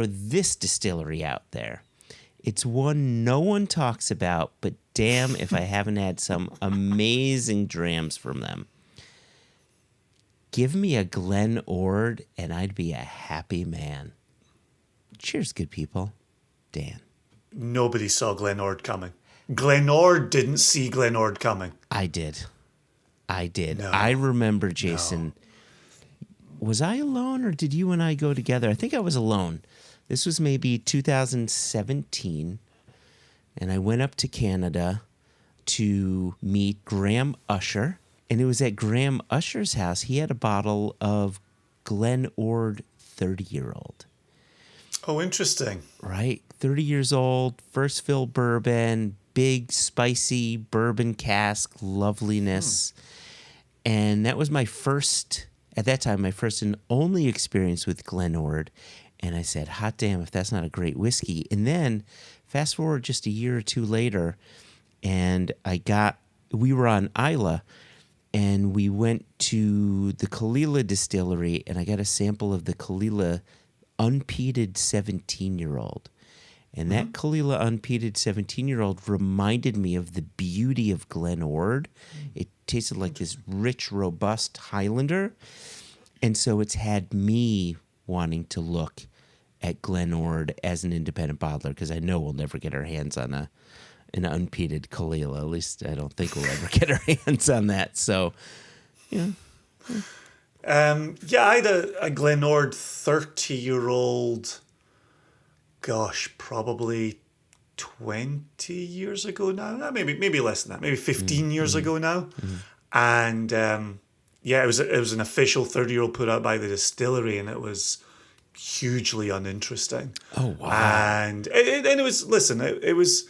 this distillery out there. It's one no one talks about, but damn if I haven't had some amazing drams from them. Give me a Glen Ord and I'd be a happy man. Cheers, good people. Dan. Nobody saw Glen Ord coming. Glen Ord didn't see Glen Ord coming. I did. No. I remember, Jason. No. Was I alone or did you and I go together? I think I was alone. This was maybe 2017. And I went up to Canada to meet Graham Usher. And it was at Graham Usher's house. He had a bottle of Glen Ord 30-year-old. Oh, interesting. Right? 30 years old, first fill bourbon, big, spicy bourbon cask, loveliness. And that was my first and only experience with Glen Ord. And I said, hot damn, if that's not a great whiskey. And then fast forward just a year or two later, and we were on Isla, and we went to the Kalila distillery, and I got a sample of the Kalila unpeated 17-year-old. And that Kalila unpeated 17-year-old reminded me of the beauty of Glen Ord. It tasted like this rich, robust Highlander. And so it's had me wanting to look at Glen Ord as an independent bottler because I know we'll never get our hands on an unpeated Kalila. At least I don't think we'll ever get our hands on that. So, yeah. I had a Glen Ord 30-year-old, gosh, probably 20 years ago now. Maybe less than that. Maybe 15 years ago now. And it was an official 30-year-old put out by the distillery, and it was hugely uninteresting. Oh wow! And it was, listen, it was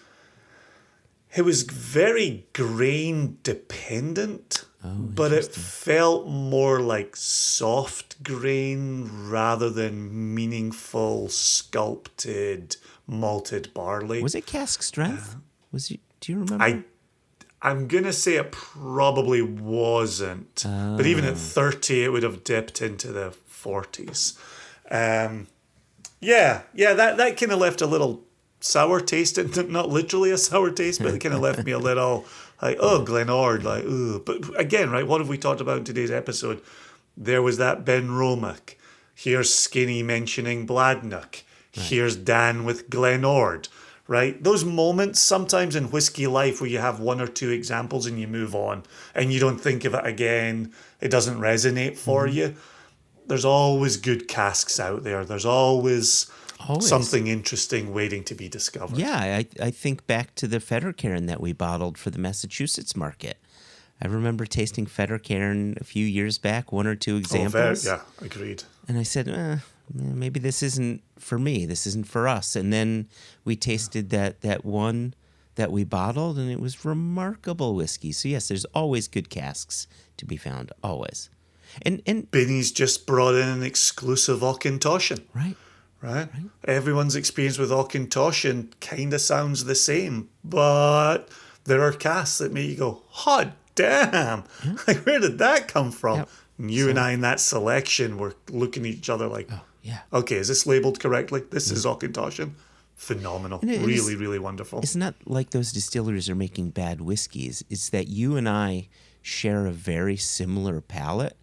very grain dependent. But it felt more like soft grain rather than meaningful, sculpted, malted barley. Was it cask strength? Do you remember? I'm going to say it probably wasn't. But even at 30, it would have dipped into the 40s. That kind of left a little sour taste. Not literally a sour taste, but it kind of left me a little like, oh, Glenord. Like, ooh. But again, right, what have we talked about in today's episode? There was that Ben Romack. Here's Skinny mentioning Bladnoch. Right. Here's Dan with Glenord. Right? Those moments sometimes in whiskey life where you have one or two examples and you move on and you don't think of it again, it doesn't resonate for you. There's always good casks out there. There's always something interesting waiting to be discovered. Yeah, I think back to the Fettercairn that we bottled for the Massachusetts market. I remember tasting Fettercairn a few years back, one or two examples. Yeah, agreed. And I said, maybe this isn't for me. This isn't for us. And then we tasted that one that we bottled, and it was remarkable whiskey. So yes, there's always good casks to be found, always. And Binny's just brought in an exclusive Auchentoshan. Right. Everyone's experience with Auchentoshan kind of sounds the same, but there are casks that make you go, hot damn! Like, where did that come from? Yep. You and I in that selection were looking at each other like, okay, is this labeled correctly? This is Auchentoshan. Phenomenal. Really, really wonderful. It's not like those distilleries are making bad whiskeys. It's that you and I share a very similar palate,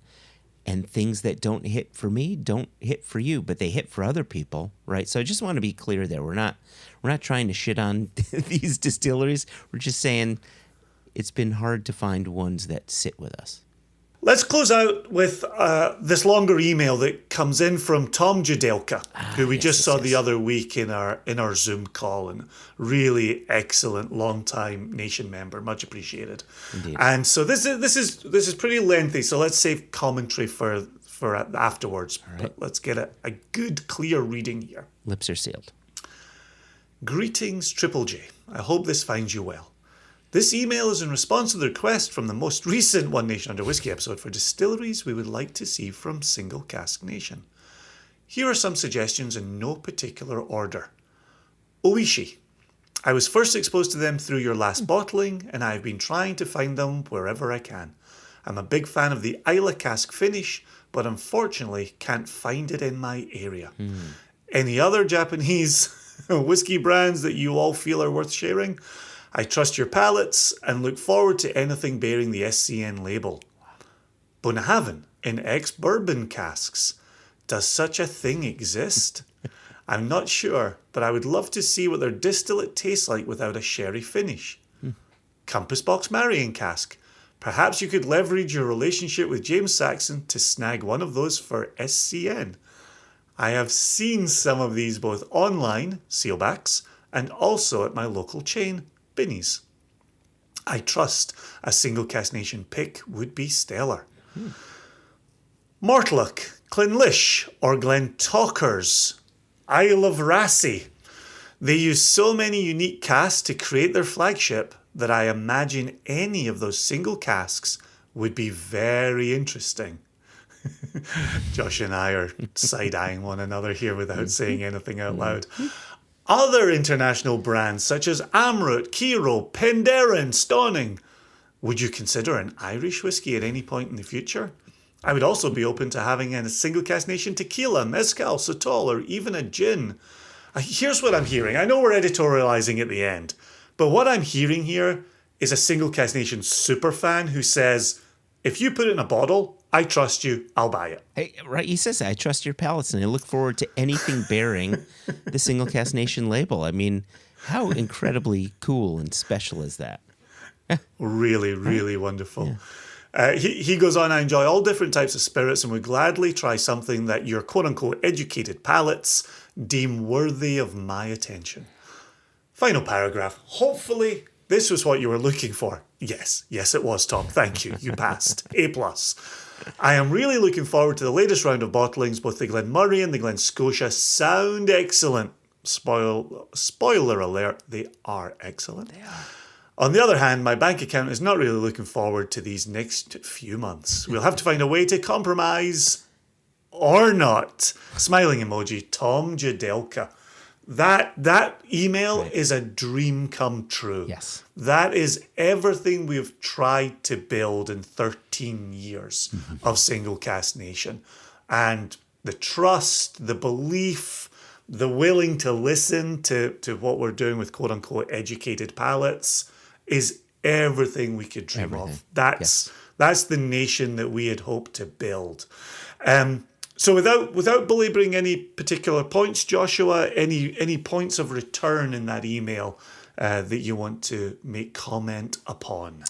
and things that don't hit for me don't hit for you, but they hit for other people, right? So I just want to be clear there. We're not trying to shit on these distilleries. We're just saying it's been hard to find ones that sit with us. Let's close out with this longer email that comes in from Tom Judelka, who we just saw the other week in our Zoom call, and really excellent long-time Nation member, much appreciated. Indeed. And so this is pretty lengthy, so let's save commentary for afterwards. Right. But let's get a good, clear reading here. Lips are sealed. Greetings, Triple J. I hope this finds you well. This email is in response to the request from the most recent One Nation Under Whisky episode for distilleries we would like to see from Single Cask Nation. Here are some suggestions in no particular order. Oishi. I was first exposed to them through your last bottling, and I have been trying to find them wherever I can. I'm a big fan of the Isla cask finish, but unfortunately can't find it in my area. Any other Japanese whiskey brands that you all feel are worth sharing? I trust your palates and look forward to anything bearing the SCN label. Bunnahabhain in ex-bourbon casks. Does such a thing exist? I'm not sure, but I would love to see what their distillate tastes like without a sherry finish. Compass Box Marrying cask. Perhaps you could leverage your relationship with James Saxon to snag one of those for SCN. I have seen some of these both online, sealbacks, and also at my local chain, Binny's. I trust a Single Cask Nation pick would be stellar. Mortlach, Glenlish, or Glentalkers, Isle of Rassy. They use so many unique casks to create their flagship that I imagine any of those single casks would be very interesting. Josh and I are side-eyeing one another here without saying anything out loud. Other international brands such as Amrut, Kiro, Penderyn, Stauning. Would you consider an Irish whiskey at any point in the future? I would also be open to having a Single Cask Nation tequila, mezcal, sotol, or even a gin. Here's what I'm hearing. I know we're editorializing at the end, but what I'm hearing here is a Single Cask Nation superfan who says, if you put it in a bottle, I trust you, I'll buy it. Hey, right, he says, I trust your palates, and I look forward to anything bearing the Single Cask Nation label. I mean, how incredibly cool and special is that? Really, really wonderful. Yeah. He goes on, I enjoy all different types of spirits and would gladly try something that your quote-unquote educated palates deem worthy of my attention. Final paragraph. Hopefully, this was what you were looking for. Yes, it was, Tom. Thank you. You passed. A+. I am really looking forward to the latest round of bottlings. Both the Glenmurray and the Glen Scotia sound excellent. Spoiler alert, they are excellent. They are. On the other hand, my bank account is not really looking forward to these next few months. We'll have to find a way to compromise or not. Smiling emoji, Tom Judelka. That email is a dream come true. Yes. That is everything we've tried to build in 13 years of Single Cask Nation. And the trust, the belief, the willing to listen to what we're doing with quote unquote educated palates is everything we could dream of. That's the nation that we had hoped to build. So without belaboring any particular points, Joshua, any points of return in that email that you want to make comment upon?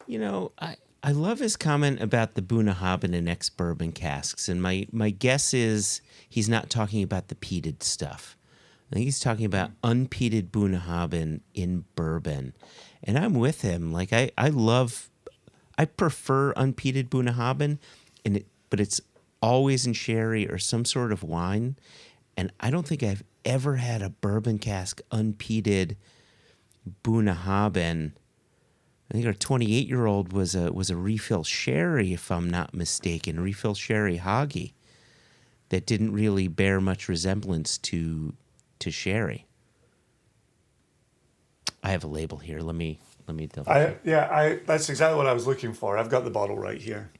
You know, I love his comment about the Bunnahabhain and ex-bourbon casks, and my guess is he's not talking about the peated stuff. I think he's talking about unpeated Bunnahabhain in bourbon, and I'm with him. Like I prefer unpeated Bunnahabhain, but it's always in sherry or some sort of wine, and I don't think I've ever had a bourbon cask unpeated Bunnahabhain. I think our 28-year-old was a refill sherry, if I'm not mistaken, refill sherry Hoggy that didn't really bear much resemblance to sherry. I have a label here. Let me double check. That's exactly what I was looking for. I've got the bottle right here.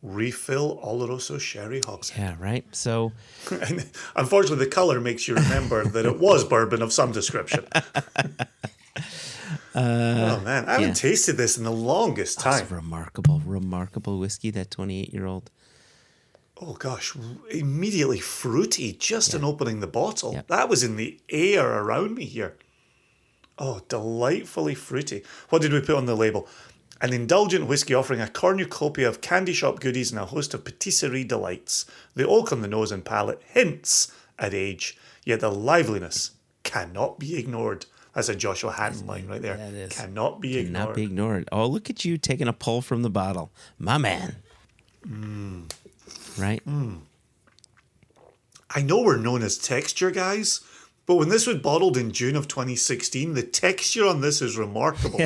Refill Oloroso Sherry Hogshead. Yeah, right. So, and unfortunately, the color makes you remember that it was bourbon of some description. Oh man, I haven't tasted this in the longest time. That's remarkable whiskey. That 28-year-old. Oh gosh, immediately fruity just in opening the bottle. Yep. That was in the air around me here. Oh, delightfully fruity. What did we put on the label? An indulgent whiskey offering a cornucopia of candy shop goodies and a host of patisserie delights. The oak on the nose and palate hints at age, yet the liveliness cannot be ignored. That's a Joshua Hatton line right there. That is. Cannot be ignored. Cannot be ignored. Oh, look at you taking a pull from the bottle. My man. Right? I know we're known as texture guys, but when this was bottled in June of 2016, the texture on this is remarkable.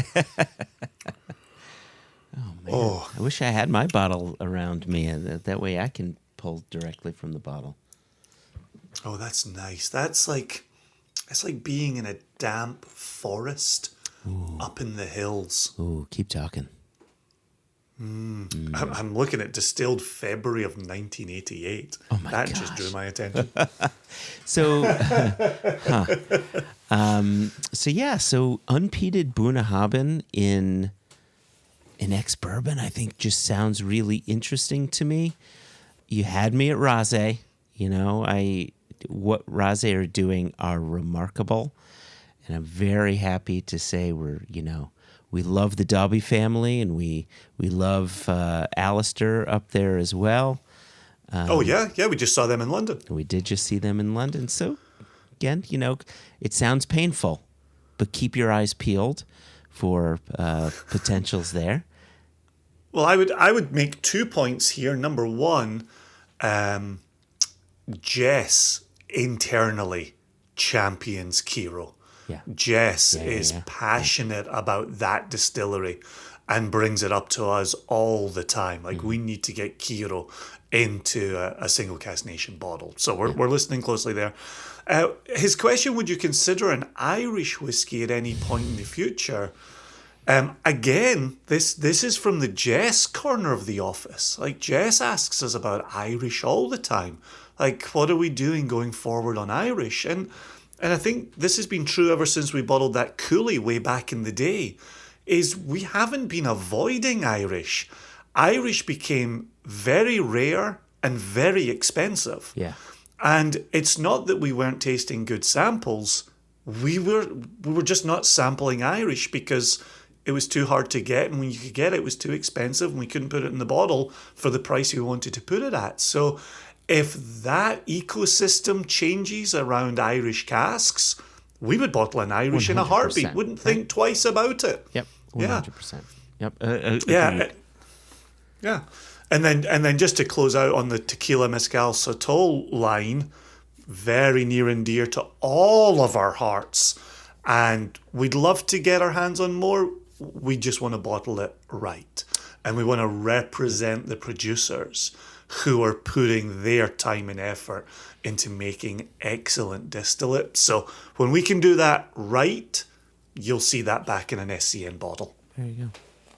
Oh, I wish I had my bottle around me. That way I can pull directly from the bottle. Oh, that's nice. That's like being in a damp forest up in the hills. Ooh, keep talking. I'm looking at distilled February of 1988. Oh my that gosh. just drew my attention. So, so unpeated Bunnahabhain in ex-bourbon, I think just sounds really interesting to me. You had me at Rase. You know, what Rase are doing are remarkable, and I'm very happy to say we love the Dobby family, and we love Alistair up there as well. We just saw them in London. We did just see them in London. So again, it sounds painful, but keep your eyes peeled for potentials there. Well, I would make 2 points here. Number one, Jess internally champions Kiro. Yeah. Jess is passionate about that distillery and brings it up to us all the time. Like, we need to get Kiro into a Single Cask Nation bottle. So we're listening closely there. His question, would you consider an Irish whiskey at any point in the future? Again, this is from the Jess corner of the office. Like, Jess asks us about Irish all the time. Like, what are we doing going forward on Irish? And I think this has been true ever since we bottled that Cooley way back in the day, is we haven't been avoiding Irish. Irish became very rare and very expensive. Yeah. And it's not that we weren't tasting good samples. We were just not sampling Irish because it was too hard to get, and when you could get it, it was too expensive, and we couldn't put it in the bottle for the price we wanted to put it at. So if that ecosystem changes around Irish casks, we would bottle an Irish in a heartbeat. Wouldn't think twice about it. Yep. 100%. Yep. Yeah. And then just to close out on the Tequila Mezcal Sotol line, very near and dear to all of our hearts. And we'd love to get our hands on more. We just want to bottle it right. and we want to represent the producers who are putting their time and effort into making excellent distillate. So when we can do that right, you'll see that back in an SCN bottle. There you go.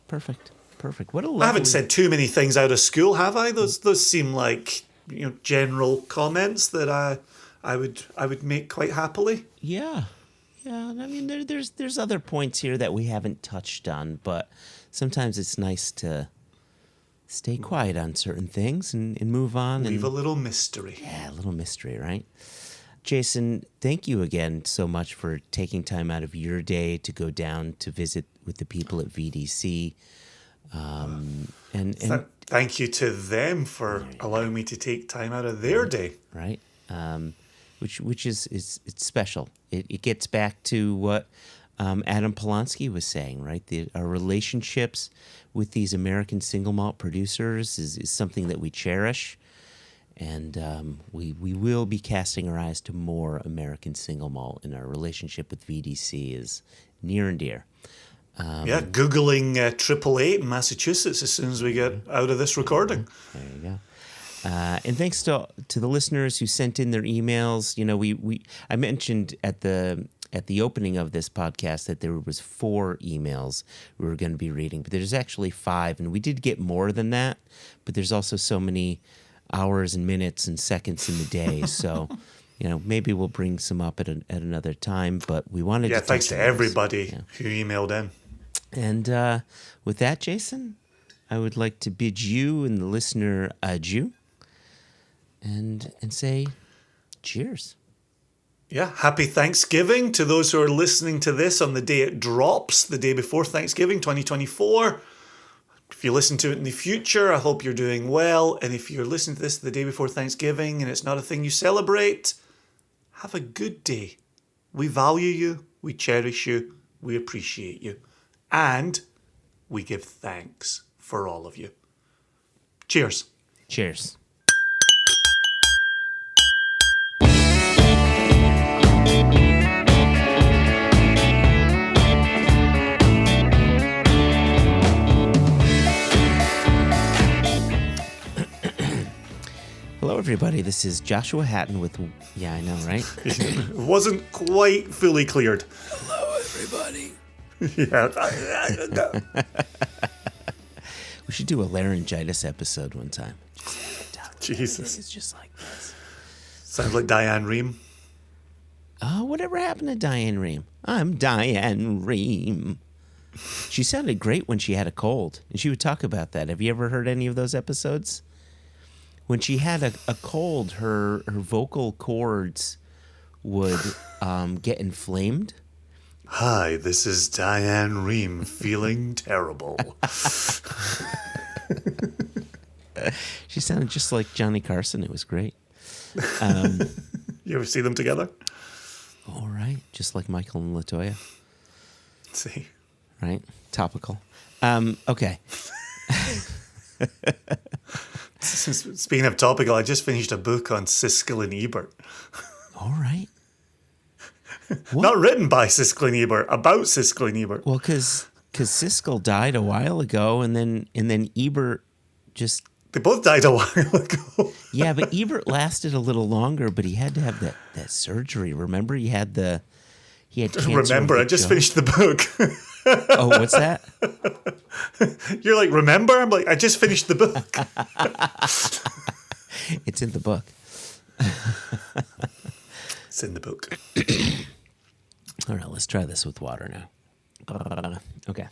Perfect. What a I lovely... haven't said too many things out of school, have I? Those seem like, you know, general comments that I would make quite happily. Yeah. I mean, there's other points here that we haven't touched on, but sometimes it's nice to stay quiet on certain things and move on. Leave a little mystery. Yeah, a little mystery, right? Jason, thank you again so much for taking time out of your day to go down to visit with the people at VDC. Thank you to them for allowing me to take time out of their day. Right. Which is it's special. It gets back to what Adam Polonsky was saying, right? Our relationships with these American single malt producers is something that we cherish, and we will be casting our eyes to more American single malt, and our relationship with VDC is near and dear. Googling 888 in Massachusetts as soon as we get out of this recording. There you go. And thanks to the listeners who sent in their emails. You know, I mentioned at the opening of this podcast that there was 4 emails we were going to be reading, but there's actually 5, and we did get more than that. But there's also so many hours and minutes and seconds in the day, so you know, maybe we'll bring some up at another time. But we wanted to thanks to everybody who emailed in. And with that, Jason, I would like to bid you and the listener adieu. And say cheers. Yeah, happy Thanksgiving to those who are listening to this on the day it drops, the day before Thanksgiving 2024. If you listen to it in the future, I hope you're doing well. And if you're listening to this the day before Thanksgiving and it's not a thing you celebrate, have a good day. We value you, we cherish you, we appreciate you, and we give thanks for all of you. Cheers. Cheers. Hello, everybody. This is Joshua Hatton with... Yeah, I know, right? It wasn't quite fully cleared. Hello, everybody. We should do a laryngitis episode one time. Jesus. It's just like this. Sounds like Diane Rehm. Oh, whatever happened to Diane Rehm? I'm Diane Rehm. She sounded great when she had a cold, and she would talk about that. Have you ever heard any of those episodes? When she had a cold, her vocal cords would get inflamed. Hi, this is Diane Rehm feeling terrible. She sounded just like Johnny Carson. It was great. You ever see them together? All right. Just like Michael and LaToya. See. Right? Topical. Okay. Speaking of topical, I just finished a book on Siskel and Ebert. All right. Not written by Siskel and Ebert, about Siskel and Ebert. Well, because Siskel died a while ago, and then Ebert just... They both died a while ago. Yeah, but Ebert lasted a little longer, but he had to have that surgery. Remember, he had cancer. Remember, I just finished the book. Oh, what's that? You're like, remember? I'm like, I just finished the book. It's in the book. It's in the book. All right, let's try this with water now. Okay.